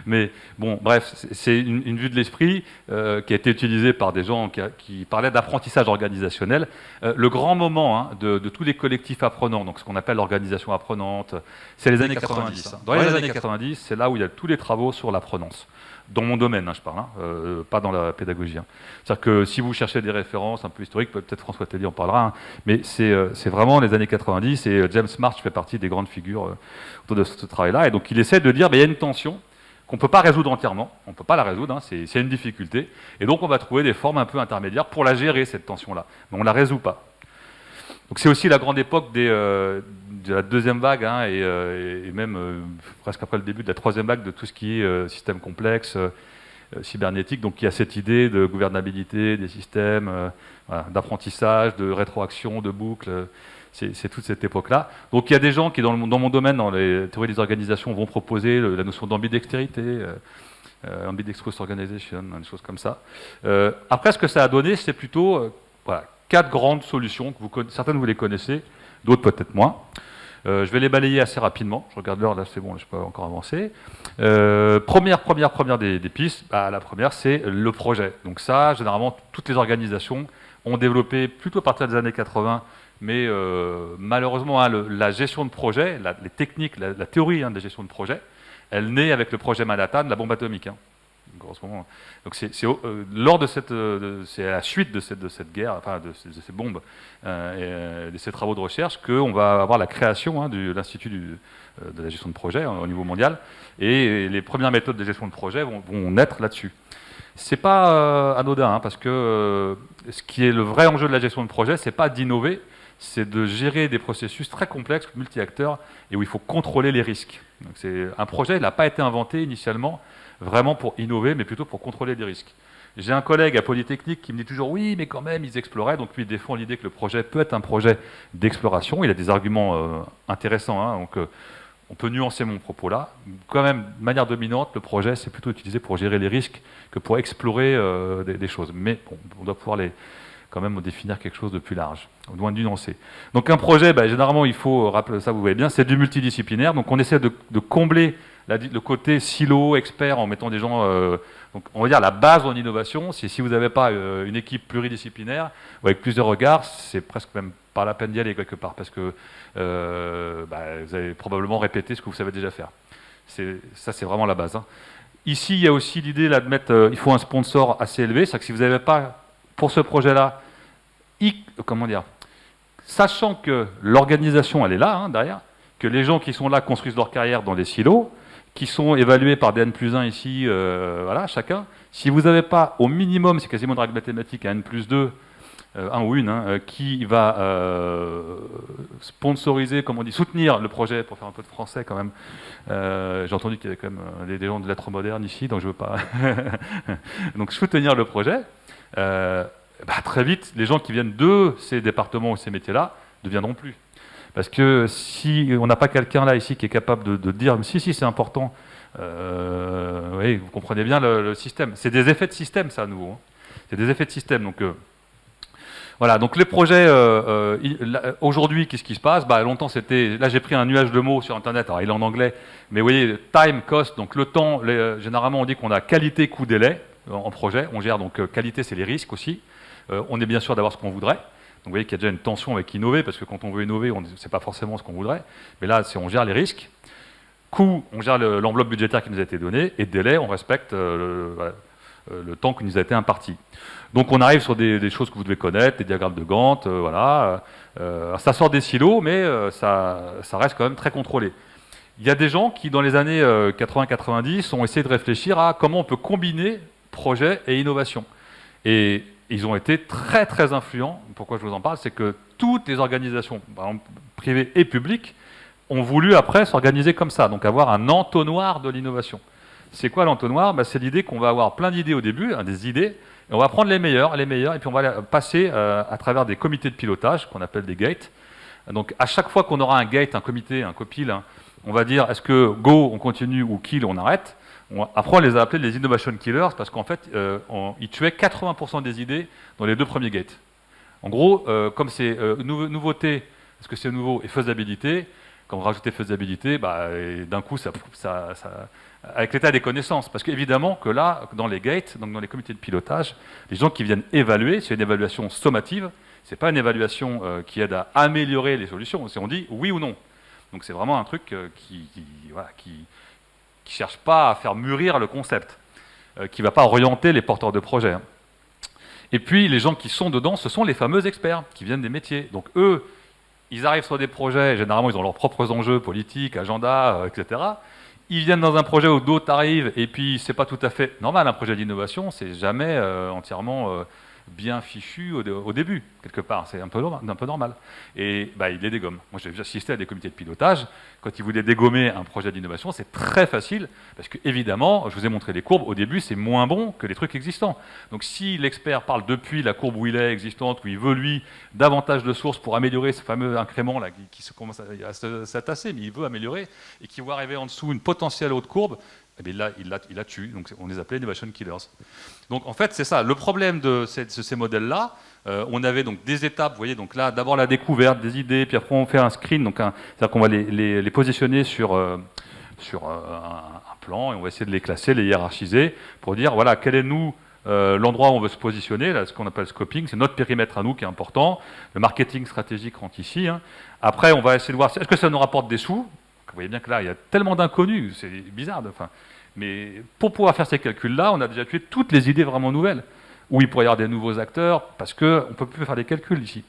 Speaker 2: mais bon, bref, c'est une vue de l'esprit qui a été utilisée par des gens qui parlaient d'apprentissage organisationnel. Le grand moment, hein, de tous les collectifs apprenants, donc ce qu'on appelle l'organisation apprenante, c'est les années 90. Dans les années 90, c'est là où il y a tous les travaux sur l'apprenance. Dans mon domaine, hein, je parle, hein, pas dans la pédagogie. Hein. C'est-à-dire que si vous cherchez des références un peu historiques, peut-être François Tellier en parlera, hein, mais c'est vraiment les années 90, et James March fait partie des grandes figures autour de ce travail-là, et donc il essaie de dire qu'il y a une tension qu'on ne peut pas résoudre entièrement, on ne peut pas la résoudre, hein, c'est une difficulté, et donc on va trouver des formes un peu intermédiaires pour la gérer, cette tension-là, mais on ne la résout pas. Donc c'est aussi la grande époque de la deuxième vague, hein, et même presque après le début de la troisième vague de tout ce qui est système complexe, cybernétique. Donc il y a cette idée de gouvernabilité des systèmes, voilà, d'apprentissage, de rétroaction, de boucle. C'est toute cette époque-là. Donc il y a des gens qui, dans mon domaine, dans les théories des organisations, vont proposer la notion d'ambidextérité, ambidextrous organization, des choses comme ça. Après, ce que ça a donné, c'est plutôt voilà, 4 grandes solutions, certaines vous les connaissez, d'autres peut-être moins. Je vais les balayer assez rapidement. Je regarde l'heure, là c'est bon, là, je peux encore avancer. Première des pistes, bah, la première c'est le projet. Donc ça, généralement, toutes les organisations ont développé plutôt à partir des années 80, mais malheureusement, hein, la gestion de projet, les techniques, la théorie hein, de la gestion de projet, elle naît avec le projet Manhattan, la bombe atomique. Hein. Donc lors de cette, c'est à la suite de cette guerre, enfin de ces bombes et de ces travaux de recherche qu'on va avoir la création hein, de l'Institut de la gestion de projet hein, au niveau mondial, et les premières méthodes de gestion de projet vont naître là-dessus. C'est pas anodin, hein, parce que ce qui est le vrai enjeu de la gestion de projet, c'est pas d'innover, c'est de gérer des processus très complexes, multi-acteurs, et où il faut contrôler les risques. Donc un projet n'a pas été inventé initialement vraiment pour innover, mais plutôt pour contrôler des risques. J'ai un collègue à Polytechnique qui me dit toujours oui, mais quand même, ils exploraient. Donc lui, il défend l'idée que le projet peut être un projet d'exploration. Il a des arguments intéressants, hein, donc on peut nuancer mon propos là. Quand même, de manière dominante, le projet, c'est plutôt utilisé pour gérer les risques que pour explorer des choses. Mais bon, on doit pouvoir quand même définir quelque chose de plus large, loin de nuancer. Donc un projet, bah, généralement, il faut rappeler ça, vous voyez bien, c'est du multidisciplinaire. Donc on essaie de combler le côté silo, expert, en mettant des gens... donc on va dire la base en innovation, si vous n'avez pas une équipe pluridisciplinaire, ou avec plusieurs regards, c'est presque même pas la peine d'y aller quelque part, parce que bah, vous allez probablement répéter ce que vous savez déjà faire. Ça, c'est vraiment la base. Hein. Ici, il y a aussi l'idée de mettre, il faut un sponsor assez élevé, c'est-à-dire que si vous n'avez pas, pour ce projet-là, comment dire, sachant que l'organisation, elle est là, hein, derrière, que les gens qui sont là construisent leur carrière dans des silos, qui sont évalués par des N+1 ici, voilà, chacun. Si vous n'avez pas, au minimum, c'est quasiment une règle mathématique, un N+2, un ou une, hein, qui va sponsoriser, comme on dit, soutenir le projet, pour faire un peu de français quand même. J'ai entendu qu'il y avait quand même des gens de lettres modernes ici, donc je ne veux pas... donc soutenir le projet, bah, très vite, les gens qui viennent de ces départements ou ces métiers-là ne viendront plus. Parce que si on n'a pas quelqu'un là ici qui est capable de dire si c'est important, oui, vous comprenez bien le système. C'est des effets de système ça à nouveau. Hein. C'est des effets de système. Donc voilà. Donc les projets aujourd'hui, qu'est-ce qui se passe? Bah, longtemps c'était. Là j'ai pris un nuage de mots sur Internet. Alors il est en anglais, mais vous voyez time, cost. Donc le temps. Généralement on dit qu'on a qualité, coût, délai en projet. On gère donc qualité, c'est les risques aussi. On est bien sûr d'avoir ce qu'on voudrait. Donc vous voyez qu'il y a déjà une tension avec innover, parce que quand on veut innover, ce n'est pas forcément ce qu'on voudrait. Mais là, on gère les risques. Coût, on gère l'enveloppe budgétaire qui nous a été donnée. Et délai, on respecte le temps qui nous a été imparti. Donc on arrive sur des choses que vous devez connaître, des diagrammes de Gantt, voilà. Ça sort des silos, mais ça reste quand même très contrôlé. Il y a des gens qui, dans les années 80-90, ont essayé de réfléchir à comment on peut combiner projet et innovation. Et ils ont été très très influents. Pourquoi je vous en parle, c'est que toutes les organisations, par exemple, privées et publiques, ont voulu après s'organiser comme ça, donc avoir un entonnoir de l'innovation. C'est quoi l'entonnoir? C'est l'idée qu'on va avoir plein d'idées au début, hein, des idées, et on va prendre les meilleures, et puis on va passer à travers des comités de pilotage, qu'on appelle des gates. Donc à chaque fois qu'on aura un gate, un comité, un copil, hein, on va dire est-ce que go, on continue, ou kill, on arrête. Après, on les a appelés les innovation killers parce qu'en fait, ils tuaient 80% des idées dans les 2 premiers gates. En gros, comme c'est nouveauté, est-ce que c'est nouveau, et faisabilité, quand vous rajoutez faisabilité, bah, d'un coup, avec l'état des connaissances. Parce qu'évidemment que là, dans les gates, donc dans les comités de pilotage, les gens qui viennent évaluer, c'est une évaluation sommative, c'est pas une évaluation qui aide à améliorer les solutions, on dit oui ou non. Donc c'est vraiment un truc qui cherche pas à faire mûrir le concept, qui ne va pas orienter les porteurs de projets. Hein. Et puis, les gens qui sont dedans, ce sont les fameux experts qui viennent des métiers. Donc, eux, ils arrivent sur des projets, généralement, ils ont leurs propres enjeux politiques, agenda, etc. Ils viennent dans un projet où d'autres arrivent, et puis, c'est pas tout à fait normal, un projet d'innovation, c'est jamais entièrement bien fichu au début, quelque part. C'est un peu normal. Et bah, ils les dégomment. Moi, j'ai assisté à des comités de pilotage. Quand ils voulaient dégommer un projet d'innovation, c'est très facile, parce que évidemment, je vous ai montré les courbes, au début, c'est moins bon que les trucs existants. Donc si l'expert parle depuis la courbe où il est existante, où il veut, lui, davantage de sources pour améliorer ce fameux incrément là, qui se commence à se tasser, mais il veut améliorer, et qui voit arriver en dessous une potentielle haute courbe,
Speaker 1: et bien il la tue. Donc on les appelait innovation killers. Donc en fait, c'est ça. Le problème de ces modèles-là, on avait donc des étapes, vous voyez, donc là, d'abord la découverte des idées, puis après on fait un screen, donc c'est-à-dire qu'on va les positionner sur un plan, et on va essayer de les classer, les hiérarchiser, pour dire, voilà, quel est l'endroit où on veut se positionner, là, ce qu'on appelle scoping, c'est notre périmètre à nous qui est important. Le marketing stratégique rentre ici. Hein. Après, on va essayer de voir, est-ce que ça nous rapporte des sous? Vous voyez bien que là, il y a tellement d'inconnus, c'est bizarre. Mais pour pouvoir faire ces calculs-là, on a déjà tué toutes les idées vraiment nouvelles, où il pourrait y avoir des nouveaux acteurs, parce qu'on ne peut plus faire des calculs ici.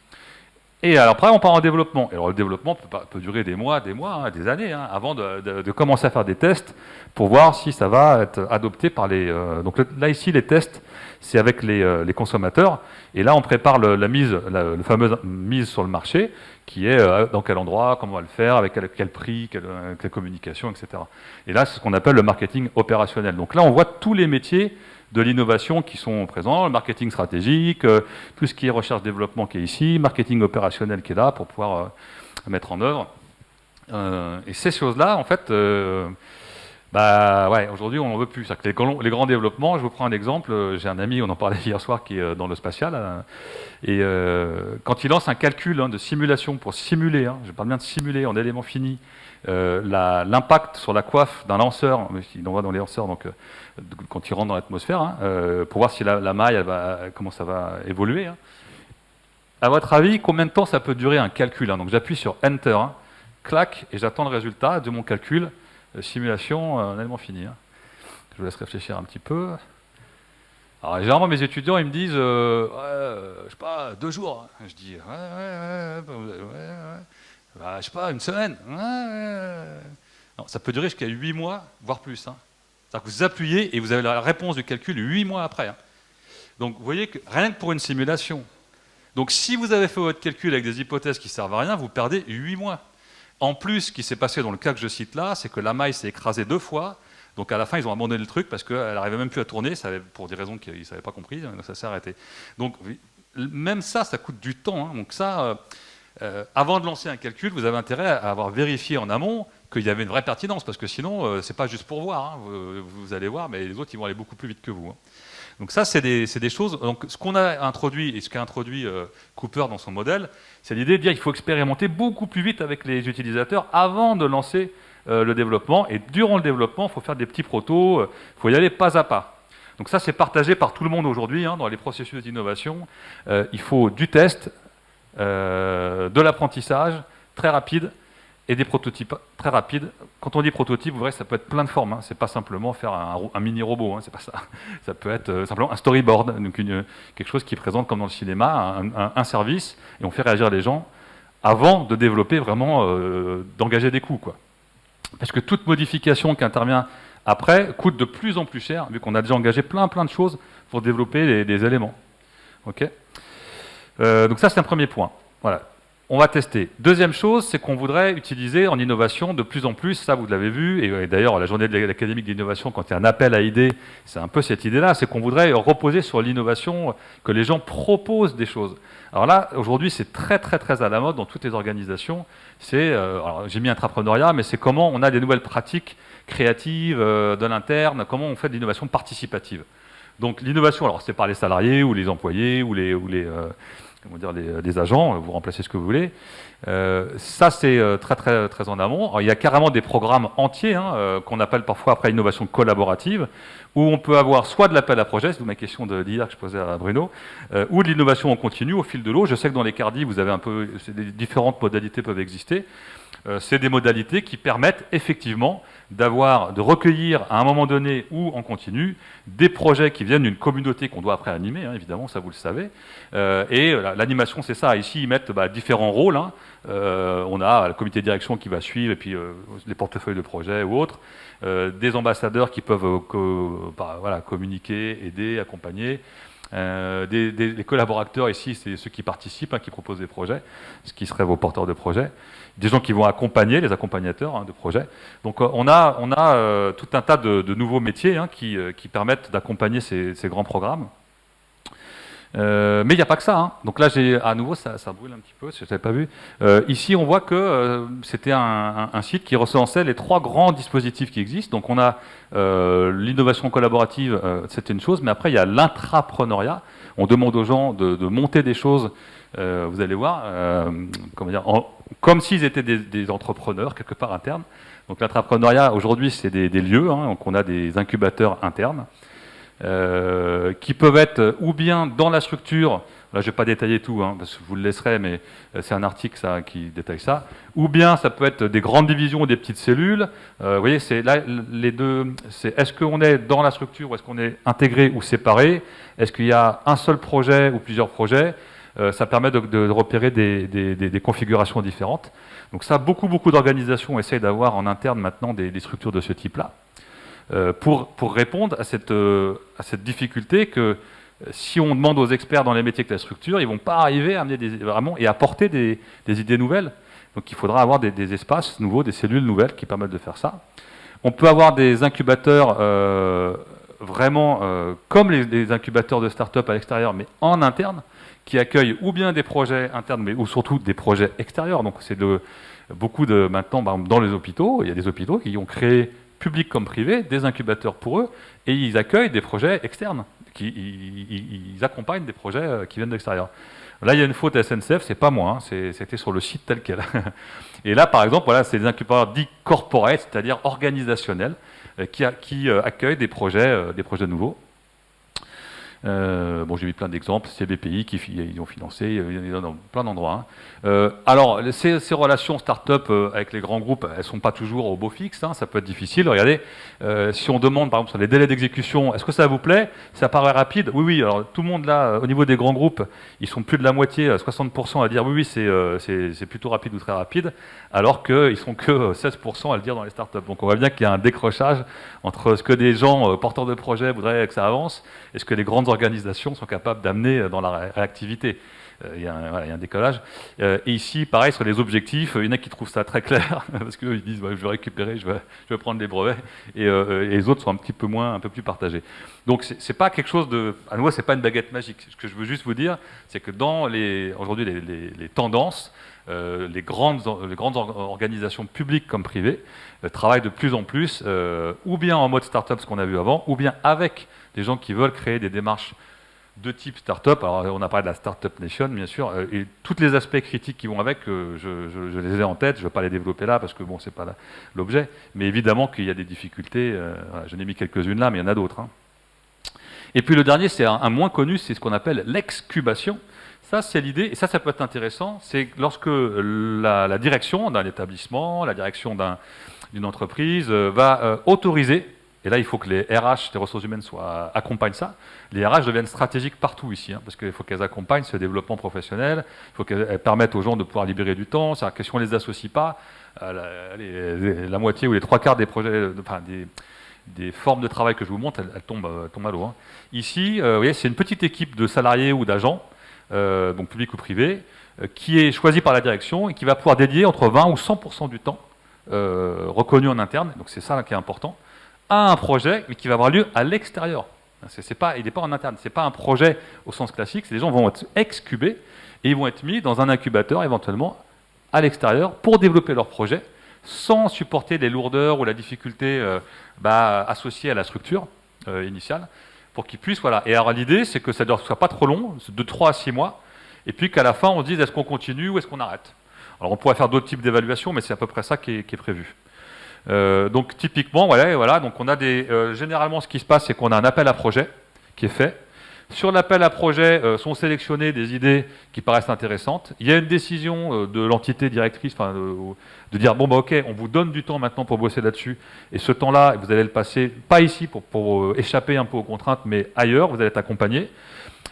Speaker 1: Et alors après, on part en développement. Et alors le développement peut durer des mois, hein, des années, hein, avant de commencer à faire des tests pour voir si ça va être adopté par les... donc là, ici, les tests, c'est avec les consommateurs. Et là, on prépare la fameuse mise sur le marché, qui est dans quel endroit, comment on va le faire, avec quel prix, quelle communication, etc. Et là, c'est ce qu'on appelle le marketing opérationnel. Donc là, on voit tous les métiers de l'innovation qui sont présents, le marketing stratégique, tout ce qui est recherche-développement qui est ici, marketing opérationnel qui est là pour pouvoir mettre en œuvre. Et ces choses-là, en fait, aujourd'hui, on n'en veut plus. Que les grands développements, je vous prends un exemple, j'ai un ami, on en parlait hier soir, qui est dans le spatial, et quand il lance un calcul de simulation pour simuler, je parle bien de simuler en éléments finis, l'impact sur la coiffe d'un lanceur, il envoie dans les lanceurs, donc quand il rentre dans l'atmosphère, pour voir si la maille, comment ça va évoluer. À votre avis, combien de temps ça peut durer un calcul? Donc j'appuie sur Enter, clac, et j'attends le résultat de mon calcul, simulation en élément fini. Je vous laisse réfléchir un petit peu. Alors généralement, mes étudiants, ils me disent, je sais pas, 2 jours. Je dis, je sais pas, 1 semaine. Non, ça peut durer jusqu'à 8 mois, voire plus. C'est-à-dire que vous appuyez et vous avez la réponse du calcul 8 mois après. Donc vous voyez que rien que pour une simulation. Donc si vous avez fait votre calcul avec des hypothèses qui ne servent à rien, vous perdez 8 mois. En plus, ce qui s'est passé dans le cas que je cite là, c'est que la maille s'est écrasée 2 fois. Donc à la fin, ils ont abandonné le truc parce qu'elle n'arrivait même plus à tourner, pour des raisons qu'ils ne savaient pas compris, donc ça s'est arrêté. Donc même ça coûte du temps. Donc ça, avant de lancer un calcul, vous avez intérêt à avoir vérifié en amont qu'il y avait une vraie pertinence, parce que sinon, c'est pas juste pour voir. Vous allez voir, mais les autres, ils vont aller beaucoup plus vite que vous. Donc ça, c'est des choses. Donc ce qu'on a introduit, et ce qu'a introduit Cooper dans son modèle, c'est l'idée de dire qu'il faut expérimenter beaucoup plus vite avec les utilisateurs avant de lancer le développement. Et durant le développement, il faut faire des petits protos, il faut y aller pas à pas. Donc ça, c'est partagé par tout le monde aujourd'hui, dans les processus d'innovation. Il faut du test, de l'apprentissage très rapide, et des prototypes très rapides. Quand on dit prototype, vous verrez, ça peut être plein de formes. C'est pas simplement faire un mini-robot, c'est pas ça. Ça peut être simplement un storyboard, donc quelque chose qui présente, comme dans le cinéma, un service, et on fait réagir les gens avant de développer vraiment, d'engager des coûts, quoi. Parce que toute modification qui intervient après coûte de plus en plus cher, vu qu'on a déjà engagé plein de choses pour développer des éléments. Ok. Donc ça, c'est un premier point. Voilà. On va tester. Deuxième chose, c'est qu'on voudrait utiliser en innovation de plus en plus, ça vous l'avez vu, et d'ailleurs la journée de l'académique d'innovation, quand il y a un appel à idées, c'est un peu cette idée-là, c'est qu'on voudrait reposer sur l'innovation, que les gens proposent des choses. Alors là, aujourd'hui, c'est très à la mode dans toutes les organisations. Alors j'ai mis intrapreneuriat, mais c'est comment on a des nouvelles pratiques créatives de l'interne, comment on fait de l'innovation participative. Donc l'innovation, alors c'est par les salariés ou les employés ou les agents, vous remplacez ce que vous voulez. Ça, c'est très en amont. Alors, il y a carrément des programmes entiers qu'on appelle parfois après innovation collaborative, où on peut avoir soit de l'appel à projet, c'est ma question d'hier que je posais à Bruno, ou de l'innovation en continu au fil de l'eau. Je sais que dans les CARDI, vous avez différentes modalités peuvent exister. C'est des modalités qui permettent effectivement de recueillir à un moment donné ou en continu des projets qui viennent d'une communauté qu'on doit après animer, évidemment, ça vous le savez. Et l'animation, c'est ça. Ici, ils mettent différents rôles. On a le comité de direction qui va suivre, et puis les portefeuilles de projets ou autres. Des ambassadeurs qui peuvent communiquer, aider, accompagner. Les collaborateurs ici, c'est ceux qui participent, qui proposent des projets, ce qui seraient vos porteurs de projets. Des gens qui vont accompagner, les accompagnateurs de projets. Donc on a tout un tas de nouveaux métiers qui permettent d'accompagner ces grands programmes.
Speaker 2: Mais il n'y a pas que ça, hein. Donc là, à nouveau, ça brûle un petit peu, si je n'avais pas vu. Ici, on voit que c'était un site qui recençait les 3 grands dispositifs qui existent. Donc on a l'innovation collaborative, c'était une chose, mais après, il y a l'intrapreneuriat. On demande aux gens de monter des choses, vous allez voir, comment dire, comme s'ils étaient des entrepreneurs, quelque part internes. Donc l'intrapreneuriat, aujourd'hui, c'est des lieux, hein, donc on a des incubateurs internes. Qui peuvent être ou bien dans la structure, là je ne vais pas détailler tout, hein, parce que je vous le laisserai, mais c'est un article qui détaille ça, ou bien ça peut être des grandes divisions ou des petites cellules. Vous voyez, c'est là les deux, c'est est-ce qu'on est dans la structure ou est-ce qu'on est intégré ou séparé, est-ce qu'il y a un seul projet ou plusieurs projets, ça permet de repérer des configurations différentes. Donc ça, beaucoup d'organisations essayent d'avoir en interne maintenant des structures de ce type-là. Pour répondre à cette difficulté que si on demande aux experts dans les métiers que la structure, ils ne vont pas arriver à amener vraiment et apporter des idées nouvelles. Donc il faudra avoir des espaces nouveaux, des cellules nouvelles qui permettent de faire ça. On peut avoir des incubateurs vraiment comme les incubateurs de start-up à l'extérieur, mais en interne, qui accueillent ou bien des projets internes, mais ou surtout des projets extérieurs. Donc c'est beaucoup de maintenant, par exemple, dans les hôpitaux, il y a des hôpitaux qui ont créé public comme privé, des incubateurs pour eux, et ils accueillent des projets externes, ils accompagnent des projets qui viennent de l'extérieur. Là, il y a une faute à SNCF, c'est pas moi, hein, c'était sur le site tel quel. Et là, par exemple, voilà, c'est des incubateurs dits corporate, c'est-à-dire organisationnels, qui accueillent des projets nouveaux. Bon, j'ai mis plein d'exemples, c'est BPI ils ont financé dans plein d'endroits. Hein. Alors, ces relations start-up avec les grands groupes, elles ne sont pas toujours au beau fixe, hein, ça peut être difficile. Regardez, si on demande par exemple sur les délais d'exécution, est-ce que ça vous plaît? Ça paraît rapide? Oui, oui, alors tout le monde là, au niveau des grands groupes, ils sont plus de la moitié, 60% à dire oui, oui, c'est plutôt rapide ou très rapide, alors qu'ils sont que 16% à le dire dans les start-up. Donc on voit bien qu'il y a un décrochage entre ce que des gens porteurs de projets voudraient que ça avance et ce que les grandes organisations sont capables d'amener dans la réactivité. Il y a un décollage. Et ici, pareil, sur les objectifs, il y en a qui trouvent ça très clair, parce qu'ils disent je vais récupérer, je vais prendre les brevets, et les autres sont un peu plus partagés. Donc c'est pas quelque chose de... À nouveau, c'est pas une baguette magique. Ce que je veux juste vous dire, c'est que dans aujourd'hui les tendances, les grandes organisations publiques comme privées travaillent de plus en plus, ou bien en mode start-up, ce qu'on a vu avant, ou bien avec des gens qui veulent créer des démarches de type start-up. Alors on a parlé de la Startup Nation, bien sûr, et tous les aspects critiques qui vont avec, je les ai en tête, je ne vais pas les développer là, parce que bon, c'est pas l'objet, mais évidemment qu'il y a des difficultés, voilà, j'en ai mis quelques-unes là, mais il y en a d'autres. Hein. Et puis le dernier, c'est un moins connu, c'est ce qu'on appelle l'excubation. Ça, c'est l'idée, et ça peut être intéressant, c'est lorsque la direction d'un établissement, la direction d'une entreprise va autoriser, et là il faut que les RH, les ressources humaines, accompagnent ça. Les RH deviennent stratégiques partout ici, hein, parce qu'il faut qu'elles accompagnent ce développement professionnel, il faut qu'elles permettent aux gens de pouvoir libérer du temps, c'est-à-dire que si on ne les associe pas, la moitié ou les 3/4 des projets, des formes de travail que je vous montre, elles tombent à l'eau. Hein. Ici, vous voyez, c'est une petite équipe de salariés ou d'agents, donc public ou privé, qui est choisi par la direction et qui va pouvoir dédier entre 20 ou 100% du temps reconnu en interne, donc c'est ça là, qui est important, à un projet, mais qui va avoir lieu à l'extérieur. Il n'est pas en interne, ce n'est pas un projet au sens classique, les gens vont être excubés et ils vont être mis dans un incubateur éventuellement à l'extérieur pour développer leur projet sans supporter les lourdeurs ou la difficulté associée à la structure initiale, pour qu'ils puissent, voilà. Et alors l'idée, c'est que ça ne soit pas trop long, de 3 à 6 mois, et puis qu'à la fin, on se dise est-ce qu'on continue ou est-ce qu'on arrête. Alors on pourrait faire d'autres types d'évaluations, mais c'est à peu près ça qui est prévu. Donc typiquement, voilà, donc on a généralement ce qui se passe, c'est qu'on a un appel à projet qui est fait. Sur l'appel à projet sont sélectionnées des idées qui paraissent intéressantes. Il y a une décision de l'entité directrice, de dire bon ok, on vous donne du temps maintenant pour bosser là-dessus, et ce temps-là, vous allez le passer pas ici pour échapper un peu aux contraintes, mais ailleurs, vous allez être accompagné.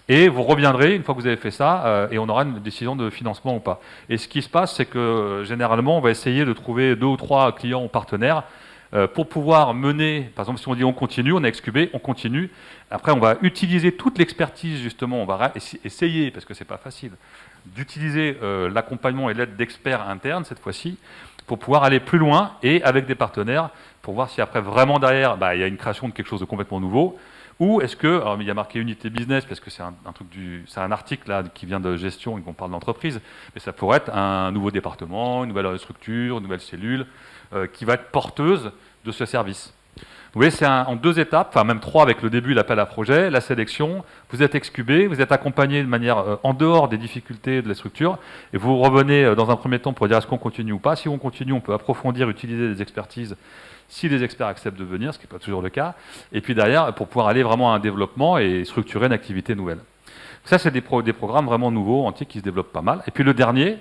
Speaker 2: Et vous reviendrez une fois que vous avez fait ça, et on aura une décision de financement ou pas. Et ce qui se passe, c'est que généralement, on va essayer de trouver 2 ou 3 clients ou partenaires pour pouvoir mener, par exemple, si on dit on continue, on est excubé, on continue. Après, on va utiliser toute l'expertise, justement, on va essayer, parce que c'est pas facile, d'utiliser l'accompagnement et l'aide d'experts internes, cette fois-ci, pour pouvoir aller plus loin et avec des partenaires, pour voir si après, vraiment derrière, il y a une création de quelque chose de complètement nouveau, Ou est-ce que, alors il y a marqué unité business parce que c'est c'est un article là qui vient de gestion et qu'on parle d'entreprise, mais ça pourrait être un nouveau département, une nouvelle structure, une nouvelle cellule qui va être porteuse de ce service. Vous voyez, c'est en 2 étapes, enfin même 3 avec le début, l'appel à projet, la sélection. Vous êtes excubé, vous êtes accompagné de manière en dehors des difficultés de la structure, et vous revenez dans un premier temps pour dire est-ce qu'on continue ou pas. Si on continue, on peut approfondir, utiliser des expertises si les experts acceptent de venir, ce qui n'est pas toujours le cas. Et puis derrière, pour pouvoir aller vraiment à un développement et structurer une activité nouvelle. Ça, c'est des programmes vraiment nouveaux, entiers, qui se développent pas mal. Et puis le dernier,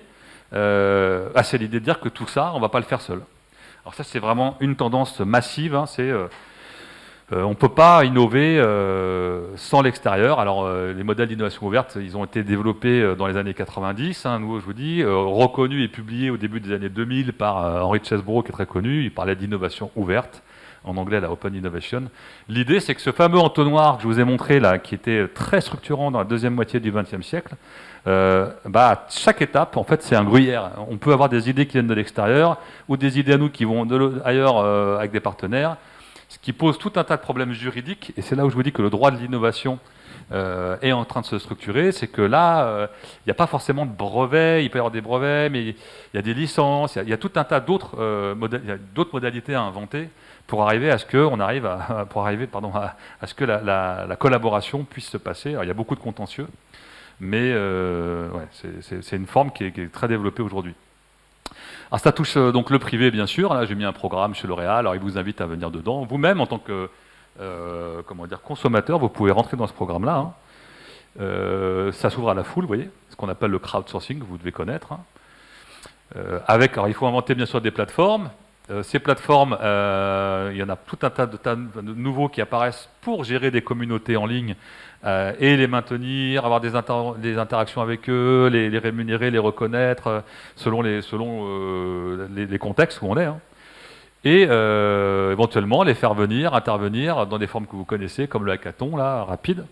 Speaker 2: c'est l'idée de dire que tout ça, on ne va pas le faire seul. Alors ça, c'est vraiment une tendance massive. Hein, on ne peut pas innover sans l'extérieur. Alors, les modèles d'innovation ouverte, ils ont été développés dans les années 90. Hein, nous, je vous dis, reconnus et publiés au début des années 2000 par Henry Chesbrough, qui est très connu. Il parlait d'innovation ouverte. En anglais, la Open Innovation. L'idée, c'est que ce fameux entonnoir que je vous ai montré, là, qui était très structurant dans la deuxième moitié du XXe siècle, à chaque étape, en fait, c'est un gruyère. On peut avoir des idées qui viennent de l'extérieur ou des idées à nous qui vont ailleurs avec des partenaires, ce qui pose tout un tas de problèmes juridiques. Et c'est là où je vous dis que le droit de l'innovation est en train de se structurer. C'est que là, il n'y a pas forcément de brevets. Il peut y avoir des brevets, mais il y a des licences. Il y a tout un tas d'autres modalités à inventer pour arriver à ce que à ce que la collaboration puisse se passer. Alors, il y a beaucoup de contentieux. Mais c'est une forme qui est très développée aujourd'hui. Alors ça touche donc le privé, bien sûr. Là, j'ai mis un programme chez L'Oréal. Alors, il vous invite à venir dedans. Vous-même, en tant que consommateur, vous pouvez rentrer dans ce programme-là. Hein. Ça s'ouvre à la foule, vous voyez, ce qu'on appelle le crowdsourcing, vous devez connaître. Hein. Alors, il faut inventer, bien sûr, des plateformes. Ces plateformes, il y en a tout un tas de nouveaux qui apparaissent pour gérer des communautés en ligne et les maintenir, avoir des interactions avec eux, les rémunérer, les reconnaître selon les contextes où on est. Hein. Et éventuellement les faire venir, intervenir dans des formes que vous connaissez, comme le hackathon, là, rapide.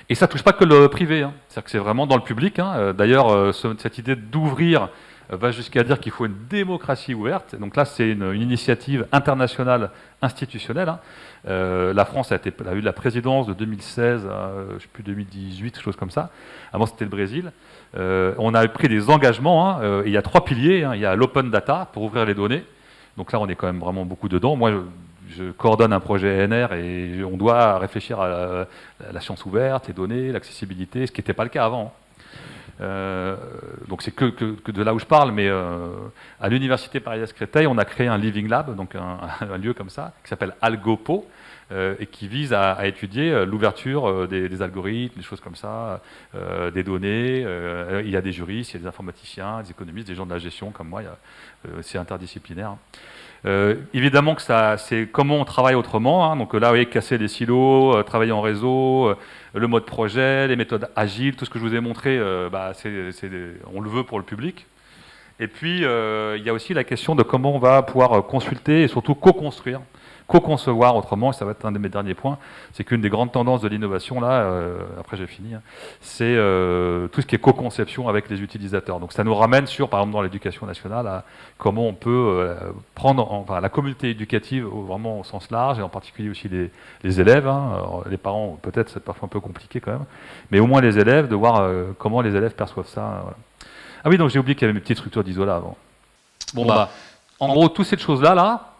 Speaker 2: Et ça ne touche pas que le privé, hein. C'est-à-dire que c'est vraiment dans le public. Hein. D'ailleurs, cette idée d'ouvrir va jusqu'à dire qu'il faut une démocratie ouverte. Donc là, c'est une initiative internationale institutionnelle. Hein. La France a eu la présidence de 2016 à, je ne sais plus, 2018, quelque chose comme ça. Avant, c'était le Brésil. On a pris des engagements. Hein. Il y a 3 piliers. Hein. Il y a l'open data pour ouvrir les données. Donc là, on est quand même vraiment beaucoup dedans. Moi, je coordonne un projet ENR et on doit réfléchir à la science ouverte, les données, l'accessibilité, ce qui n'était pas le cas avant. Donc c'est que de là où je parle, mais à l'université Paris-Créteil, on a créé un Living Lab, donc un lieu comme ça, qui s'appelle AlgoPo, et qui vise à étudier l'ouverture des algorithmes, des choses comme ça, des données. Il y a des juristes, il y a des informaticiens, des économistes, des gens de la gestion comme moi, c'est interdisciplinaire. Évidemment que c'est comment on travaille autrement. Hein. Donc là, vous voyez, casser les silos, travailler en réseau, le mode projet, les méthodes agiles, tout ce que je vous ai montré, on le veut pour le public. Et puis, il y a aussi la question de comment on va pouvoir consulter et surtout co-construire, co-concevoir autrement. Ça va être un de mes derniers points. C'est qu'une des grandes tendances de l'innovation, là, après j'ai fini, hein, c'est tout ce qui est co-conception avec les utilisateurs. Donc ça nous ramène sur, par exemple, dans l'éducation nationale, à comment on peut prendre la communauté éducative vraiment au sens large, et en particulier aussi les élèves. Hein. Alors, les parents, peut-être, c'est parfois un peu compliqué quand même, mais au moins les élèves, de voir comment les élèves perçoivent ça. Voilà. Ah oui, donc j'ai oublié qu'il y avait mes petites structures d'ISOLA avant. Bon, en gros, toutes ces choses-là,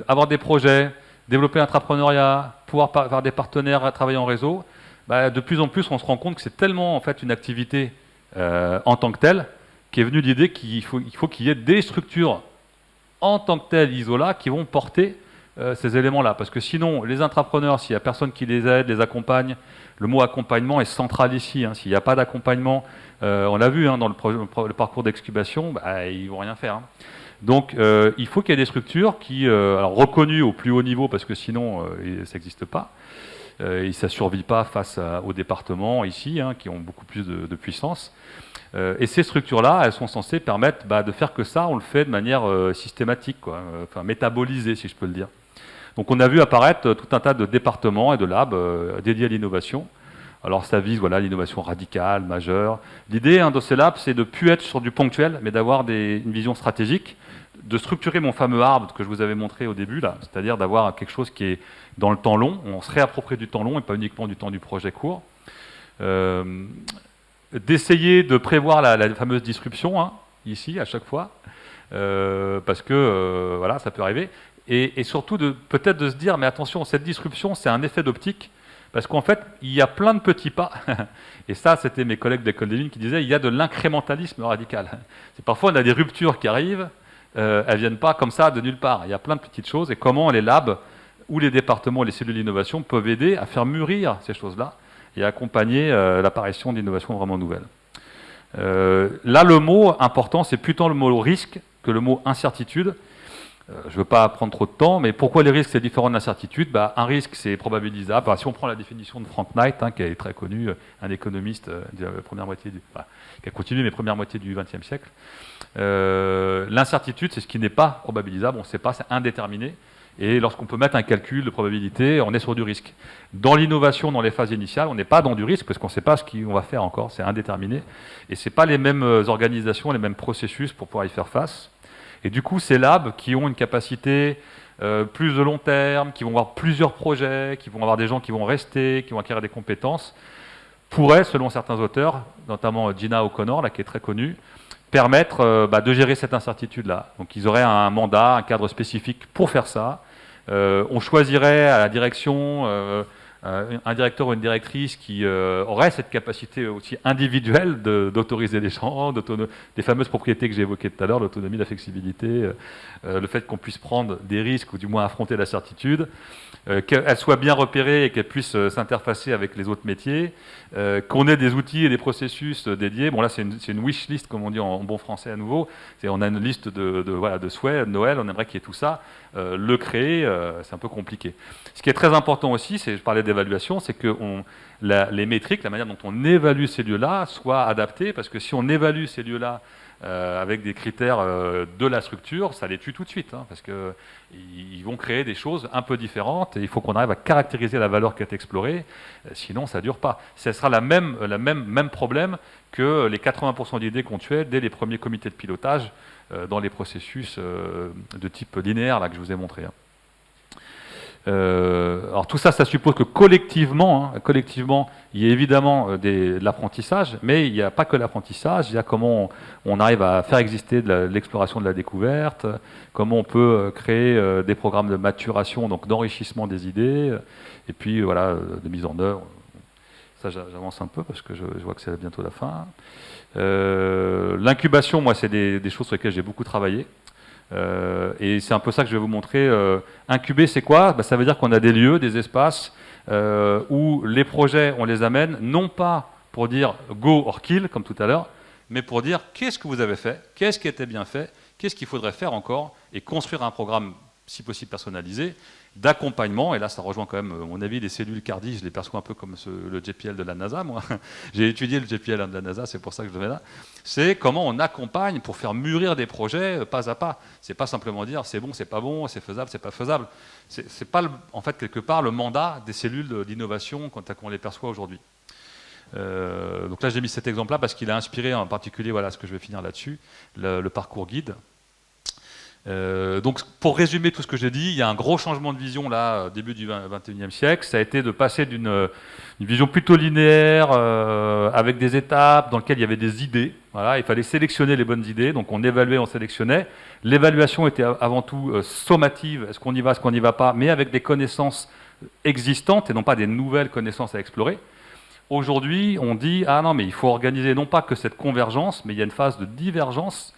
Speaker 2: avoir des projets, développer l'entrepreneuriat, pouvoir faire des partenaires, travailler en réseau, de plus en plus, on se rend compte que c'est tellement en fait une activité en tant que telle qu'est venue l'idée qu'il faut qu'il y ait des structures en tant que telles, ISOLA, qui vont porter ces éléments-là. Parce que sinon, les entrepreneurs, s'il n'y a personne qui les aide, les accompagne, le mot accompagnement est central ici. Hein. S'il n'y a pas d'accompagnement, on l'a vu hein, dans le parcours d'excubation, ils ne vont rien faire. Hein. Donc il faut qu'il y ait des structures qui, alors reconnues au plus haut niveau, parce que sinon ça n'existe pas, et ça ne survit pas face aux départements ici, hein, qui ont beaucoup plus de puissance. Et ces structures-là, elles sont censées permettre de faire que ça, on le fait de manière systématique, quoi, métabolisée, si je peux le dire. Donc on a vu apparaître tout un tas de départements et de labs dédiés à l'innovation. Alors ça vise voilà, l'innovation radicale, majeure. L'idée de ces labs, c'est de ne plus être sur du ponctuel, mais d'avoir une vision stratégique, de structurer mon fameux arbre que je vous avais montré au début, là, c'est-à-dire d'avoir quelque chose qui est dans le temps long, on se réapproprie du temps long et pas uniquement du temps du projet court. D'essayer de prévoir la fameuse disruption, hein, ici, à chaque fois, parce que voilà, ça peut arriver. Et surtout, peut-être de se dire, mais attention, cette disruption, c'est un effet d'optique, parce qu'en fait, il y a plein de petits pas. Et ça, c'était mes collègues d'école des mines qui disaient, il y a de l'incrémentalisme radical. Parfois, on a des ruptures qui arrivent, elles ne viennent pas comme ça de nulle part. Il y a plein de petites choses, et comment les labs, ou les départements, les cellules d'innovation peuvent aider à faire mûrir ces choses-là, et accompagner l'apparition d'innovations vraiment nouvelles. Là, le mot important, c'est plutôt le mot risque que le mot incertitude. Je ne veux pas prendre trop de temps, mais pourquoi les risques, c'est différent de l'incertitude? Un risque, c'est probabilisable. Si on prend la définition de Frank Knight, qui est très connu, un économiste de la première moitié qui a continué, mais première moitié du XXe siècle, l'incertitude, c'est ce qui n'est pas probabilisable, on ne sait pas, c'est indéterminé. Et lorsqu'on peut mettre un calcul de probabilité, on est sur du risque. Dans l'innovation, dans les phases initiales, on n'est pas dans du risque parce qu'on ne sait pas ce qu'on va faire encore, c'est indéterminé. Et ce n'est pas les mêmes organisations, les mêmes processus pour pouvoir y faire face. Et du coup, ces labs qui ont une capacité plus de long terme, qui vont avoir plusieurs projets, qui vont avoir des gens qui vont rester, qui vont acquérir des compétences, pourraient, selon certains auteurs, notamment Gina O'Connor, là, qui est très connue, permettre de gérer cette incertitude-là. Donc ils auraient un mandat, un cadre spécifique pour faire ça. On choisirait à la direction un directeur ou une directrice qui aurait cette capacité aussi individuelle d'autoriser les gens, des fameuses propriétés que j'ai évoquées tout à l'heure, l'autonomie, la flexibilité, le fait qu'on puisse prendre des risques ou du moins affronter la certitude, qu'elle soit bien repérée et qu'elle puisse s'interfacer avec les autres métiers, qu'on ait des outils et des processus dédiés. Bon là c'est une wish list comme on dit en bon français à nouveau, on a une liste de souhaits de Noël, on aimerait qu'il y ait tout ça, le créer c'est un peu compliqué. Ce qui est très important aussi, je parlais d'évaluation, c'est que les métriques, la manière dont on évalue ces lieux-là soient adaptées, parce que si on évalue ces lieux-là avec des critères de la structure, ça les tue tout de suite, hein, parce qu'ils vont créer des choses un peu différentes, et il faut qu'on arrive à caractériser la valeur qui est explorée, sinon ça ne dure pas. Ce sera le même problème que les 80% d'idées qu'on tuait dès les premiers comités de pilotage dans les processus de type linéaire là, que je vous ai montré. Hein. Alors tout ça, ça suppose que collectivement, il y a évidemment de l'apprentissage, mais il n'y a pas que l'apprentissage, il y a comment on arrive à faire exister de l'exploration de la découverte, comment on peut créer des programmes de maturation, donc d'enrichissement des idées, et puis voilà, de mise en œuvre. Ça, j'avance un peu parce que je vois que c'est bientôt la fin. L'incubation, moi, c'est des choses sur lesquelles j'ai beaucoup travaillé. Et c'est un peu ça que je vais vous montrer. Incuber, c'est quoi? Ça veut dire qu'on a des lieux, des espaces où les projets, on les amène, non pas pour dire go or kill, comme tout à l'heure, mais pour dire qu'est-ce que vous avez fait, qu'est-ce qui était bien fait, qu'est-ce qu'il faudrait faire encore, et construire un programme, si possible personnalisé, d'accompagnement. Et là, ça rejoint quand même, à mon avis, les cellules Cardi, je les perçois un peu comme le JPL de la NASA, moi. J'ai étudié le JPL de la NASA, c'est pour ça que je le mets là. C'est comment on accompagne pour faire mûrir des projets pas à pas. C'est pas simplement dire c'est bon, c'est pas bon, c'est faisable, c'est pas faisable. C'est pas, en fait, quelque part, le mandat des cellules d'innovation quand on les perçoit aujourd'hui. Donc là, j'ai mis cet exemple-là parce qu'il a inspiré en particulier, voilà ce que je vais finir là-dessus, le parcours guide. Donc pour résumer tout ce que j'ai dit, il y a un gros changement de vision là, début du XXIe siècle. Ça a été de passer d'une vision plutôt linéaire, avec des étapes dans lesquelles il y avait des idées. Voilà, il fallait sélectionner les bonnes idées, donc on évaluait, on sélectionnait. L'évaluation était avant tout sommative, est-ce qu'on y va, est-ce qu'on n'y va pas, mais avec des connaissances existantes et non pas des nouvelles connaissances à explorer. Aujourd'hui, on dit, ah non, mais il faut organiser non pas que cette convergence, mais il y a une phase de divergence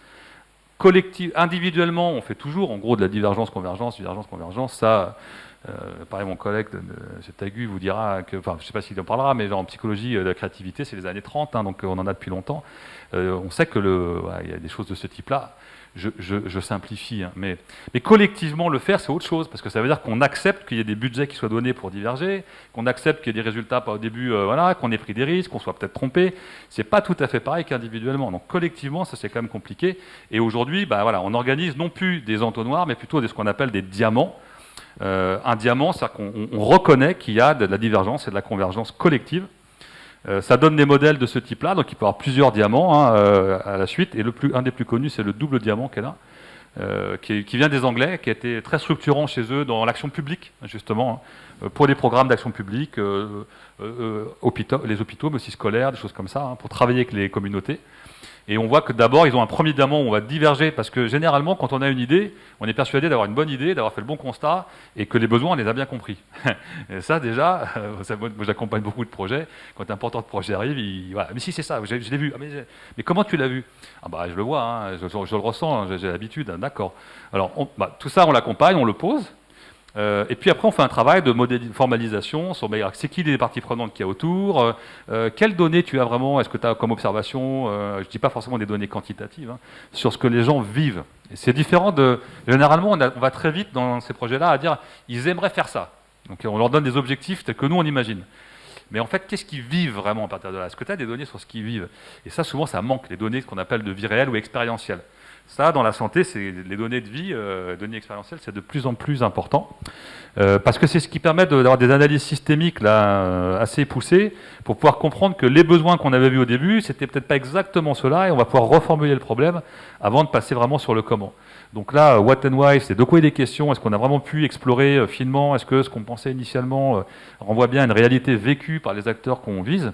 Speaker 2: collective. Individuellement, on fait toujours, en gros, de la divergence-convergence, divergence-convergence. Ça, pareil, mon collègue, M. Tagu, vous dira que, enfin, je ne sais pas s'il en parlera, mais genre, en psychologie de la créativité, c'est les années 30, hein, donc on en a depuis longtemps. On sait que il y a des choses de ce type-là. Je simplifie, hein, mais collectivement le faire, c'est autre chose, parce que ça veut dire qu'on accepte qu'il y ait des budgets qui soient donnés pour diverger, qu'on accepte qu'il y ait des résultats pas au début, voilà, qu'on ait pris des risques, qu'on soit peut-être trompé. C'est pas tout à fait pareil qu'individuellement. Donc collectivement, ça c'est quand même compliqué. Et aujourd'hui, voilà, on organise non plus des entonnoirs, mais plutôt ce qu'on appelle des diamants. Un diamant, c'est-à-dire qu'on reconnaît qu'il y a de la divergence et de la convergence collective. Ça donne des modèles de ce type-là, donc il peut y avoir plusieurs diamants hein, à la suite, et un des plus connus, c'est le double diamant qui est là, qui vient des Anglais, qui a été très structurant chez eux dans l'action publique, justement, hein, pour les programmes d'action publique, les hôpitaux, mais aussi scolaires, des choses comme ça, hein, pour travailler avec les communautés. Et on voit que d'abord, ils ont un premier diamant où on va diverger, parce que généralement, quand on a une idée, on est persuadé d'avoir une bonne idée, d'avoir fait le bon constat, et que les besoins, on les a bien compris. Et ça, déjà, moi j'accompagne beaucoup de projets, quand un porteur de projet arrive, voilà, mais si c'est ça, je l'ai vu. Ah, mais comment tu l'as vu? Ah bah, je le vois, hein, je le ressens, hein, j'ai l'habitude, hein, d'accord. Alors, tout ça, on l'accompagne, on le pose. Et puis après, on fait un travail de formalisation sur c'est qui les parties prenantes qu'il y a autour, quelles données tu as vraiment, est-ce que tu as comme observation, je ne dis pas forcément des données quantitatives, hein, sur ce que les gens vivent. Et c'est différent de... Généralement, on va très vite dans ces projets-là à dire, ils aimeraient faire ça. Donc on leur donne des objectifs tels que nous, on imagine. Mais en fait, qu'est-ce qu'ils vivent vraiment à partir de là? Est-ce que tu as des données sur ce qu'ils vivent? Et ça, souvent, ça manque, les données qu'on appelle de vie réelle ou expérientielle. Ça, dans la santé, c'est les données de vie, données expérientielles, c'est de plus en plus important. Parce que c'est ce qui permet d'avoir des analyses systémiques là, assez poussées pour pouvoir comprendre que les besoins qu'on avait vus au début, c'était peut-être pas exactement cela, et on va pouvoir reformuler le problème avant de passer vraiment sur le comment. Donc là, what and why, c'est de quoi il est question, est-ce qu'on a vraiment pu explorer finement, est-ce que ce qu'on pensait initialement renvoie bien à une réalité vécue par les acteurs qu'on vise,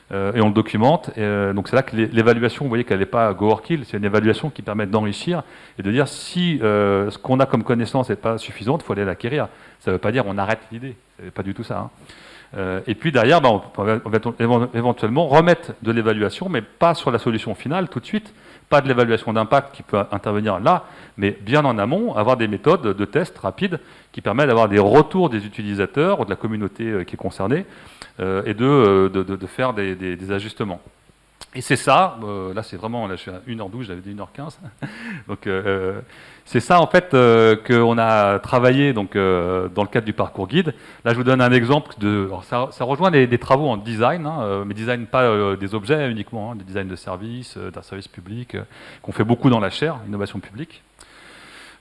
Speaker 2: et on le documente. Donc c'est là que l'évaluation, vous voyez qu'elle n'est pas go or kill, c'est une évaluation qui permet d'enrichir et de dire si ce qu'on a comme connaissance n'est pas suffisante, il faut aller l'acquérir. Ça ne veut pas dire on arrête l'idée, c'est pas du tout ça. Hein. Et puis derrière, on va éventuellement remettre de l'évaluation, mais pas sur la solution finale tout de suite, pas de l'évaluation d'impact qui peut intervenir là, mais bien en amont, avoir des méthodes de tests rapides qui permettent d'avoir des retours des utilisateurs ou de la communauté qui est concernée et de faire des ajustements. Et c'est ça, là c'est vraiment, là je suis à 1h12, j'avais dit 1h15, donc c'est ça en fait qu'on a travaillé donc, dans le cadre du parcours guide. Là je vous donne un exemple, alors, ça rejoint des travaux en design, hein, mais design pas des objets uniquement, hein, des designs de services, d'un service public, qu'on fait beaucoup dans la chaire, innovation publique.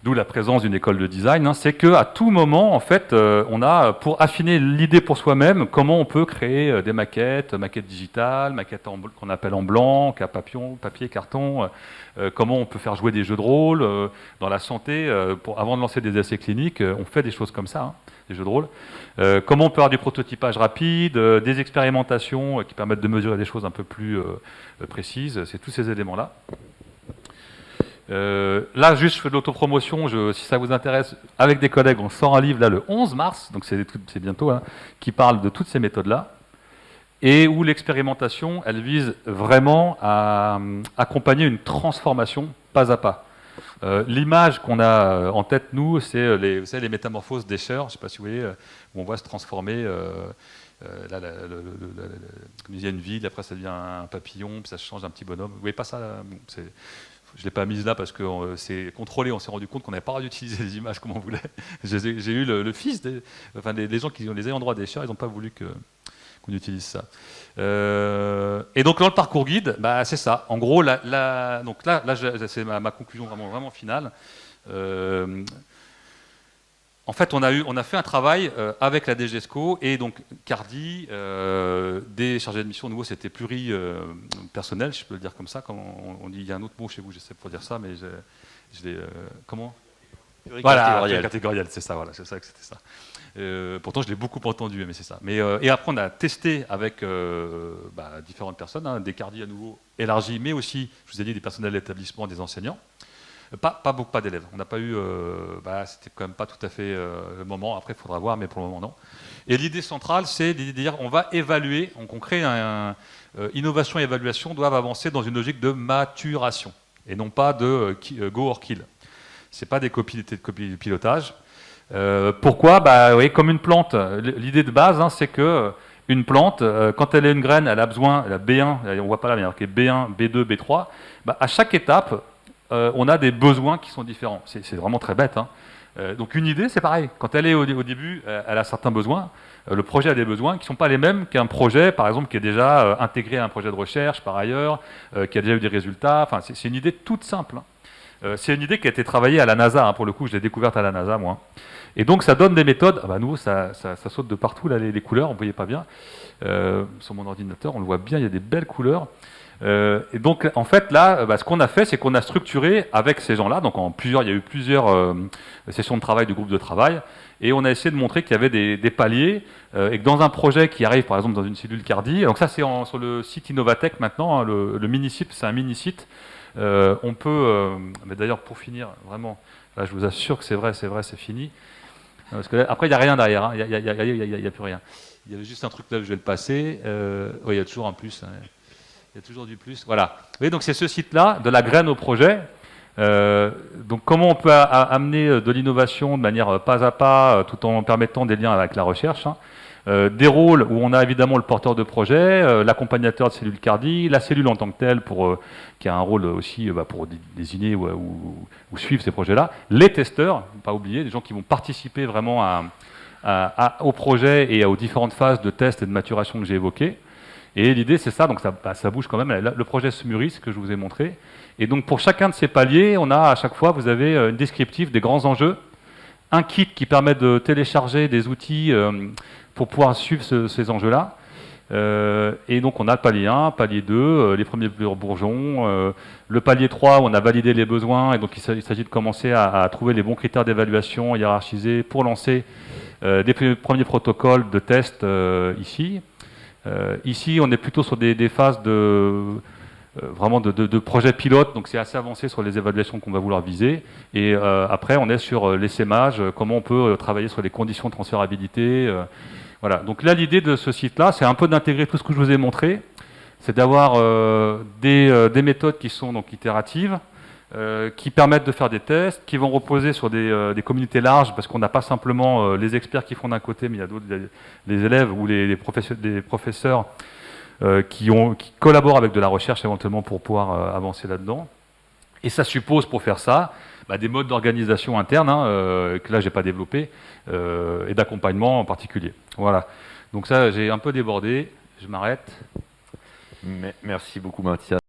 Speaker 2: D'où la présence d'une école de design, hein, c'est qu'à tout moment, en fait, on a, pour affiner l'idée pour soi-même, comment on peut créer des maquettes digitales, maquettes qu'on appelle en blanc, papier, carton, comment on peut faire jouer des jeux de rôle. Dans la santé, avant de lancer des essais cliniques, on fait des choses comme ça, hein, des jeux de rôle. Comment on peut avoir du prototypage rapide, des expérimentations qui permettent de mesurer des choses un peu plus précises, c'est tous ces éléments-là. Là, juste, je fais de l'autopromotion, si ça vous intéresse, avec des collègues, on sort un livre là le 11 mars, donc c'est bientôt, hein, qui parle de toutes ces méthodes-là, et où l'expérimentation, elle vise vraiment à accompagner une transformation pas à pas. L'image qu'on a en tête, nous, c'est les métamorphoses d'Escher, je ne sais pas si vous voyez, où on voit se transformer... là, il y a une ville, après ça devient un papillon, puis ça change d'un petit bonhomme. Vous voyez pas ça là? Je ne l'ai pas mise là parce que c'est contrôlé, on s'est rendu compte qu'on n'avait pas le droit d'utiliser les images comme on voulait. J'ai eu le fils, des gens qui ont les ayants droit des chers, ils n'ont pas voulu qu'on utilise ça. Et donc dans le parcours guide, bah, c'est ça. En gros, donc là c'est ma conclusion vraiment finale. En fait, on a fait un travail avec la DGESCO et donc Cardi, des chargés de mission. Nouveau, c'était pluripersonnel, je peux le dire comme ça. Quand on dit, il y a un autre mot chez vous, je sais pour dire ça, mais je l'ai. Comment? Voilà, catégoriel, c'est ça. Voilà, c'est ça que c'était ça. Pourtant, je l'ai beaucoup entendu, mais c'est ça. Et après, on a testé avec différentes personnes, hein, des Cardi à nouveau élargis, mais aussi, je vous ai dit, des personnels d'établissement, des enseignants. Pas d'élèves. On n'a pas eu. C'était quand même pas tout à fait le moment. Après, il faudra voir, mais pour le moment, non. Et l'idée centrale, c'est de dire on va évaluer. On crée innovation et évaluation doivent avancer dans une logique de maturation et non pas de go or kill. C'est pas des copies de pilotage. Pourquoi? Oui, comme une plante. L'idée de base, hein, c'est que une plante, quand elle a une graine, elle a besoin. Elle a B1. On voit pas là, mais il y a marqué B1, B2, B3. À chaque étape, on a des besoins qui sont différents. C'est vraiment très bête. Hein. Donc une idée, c'est pareil. Quand elle est au début, elle a certains besoins. Le projet a des besoins qui ne sont pas les mêmes qu'un projet, par exemple, qui est déjà intégré à un projet de recherche, par ailleurs, qui a déjà eu des résultats. Enfin, c'est une idée toute simple. Hein. C'est une idée qui a été travaillée à la NASA, hein, pour le coup, je l'ai découverte à la NASA, moi. Et donc, ça donne des méthodes. Ah bah, nous, ça saute de partout, là, les couleurs, on ne voyait pas bien. Sur mon ordinateur, on le voit bien, il y a des belles couleurs. Et donc, en fait, là, ce qu'on a fait, c'est qu'on a structuré avec ces gens-là. Donc, il y a eu plusieurs sessions de travail du groupe de travail. Et on a essayé de montrer qu'il y avait des paliers. Et que dans un projet qui arrive, par exemple, dans une cellule cardi, donc ça, c'est sur le site Innovatech maintenant, hein, le mini-site, c'est un mini-site. On peut, mais d'ailleurs, pour finir, vraiment, là, je vous assure que c'est vrai, c'est fini. Parce que là, après, il n'y a rien derrière, hein. Il n'y a plus rien. Il y avait juste un truc là, je vais le passer. Oui, il y a toujours un plus. Hein. Il y a toujours du plus. Voilà. Vous voyez, donc c'est ce site-là, de la graine au projet. Donc comment on peut amener de l'innovation de manière pas à pas, tout en permettant des liens avec la recherche, hein. Des rôles où on a évidemment le porteur de projet, l'accompagnateur de cellule cardi, la cellule en tant que telle, qui a un rôle aussi pour désigner ou suivre ces projets-là, les testeurs, pas oublier, des gens qui vont participer vraiment au projet et aux différentes phases de test et de maturation que j'ai évoquées. Et l'idée, c'est ça, donc ça bouge quand même. Le projet se mûrit, ce que je vous ai montré. Et donc, pour chacun de ces paliers, on a à chaque fois, vous avez une descriptive des grands enjeux, un kit qui permet de télécharger des outils pour pouvoir suivre ces enjeux-là. Et donc, on a le palier 1, palier 2, les premiers bourgeons, le palier 3, où on a validé les besoins. Et donc, il s'agit de commencer à trouver les bons critères d'évaluation hiérarchisés pour lancer des premiers protocoles de test ici. Ici, on est plutôt sur des phases vraiment de projets pilotes, donc c'est assez avancé sur les évaluations qu'on va vouloir viser. Et après, on est sur l'essaimage, comment on peut travailler sur les conditions de transférabilité. Voilà. Donc là, l'idée de ce site-là, c'est un peu d'intégrer tout ce que je vous ai montré, c'est d'avoir des méthodes qui sont donc itératives, qui permettent de faire des tests, qui vont reposer sur des communautés larges, parce qu'on n'a pas simplement les experts qui font d'un côté, mais il y a d'autres, les élèves ou des professeurs qui collaborent avec de la recherche éventuellement pour pouvoir avancer là-dedans. Et ça suppose, pour faire ça, des modes d'organisation interne, hein, que là, je n'ai pas développé, et d'accompagnement en particulier. Voilà. Donc ça, j'ai un peu débordé. Je m'arrête.
Speaker 3: Merci beaucoup, Mathias.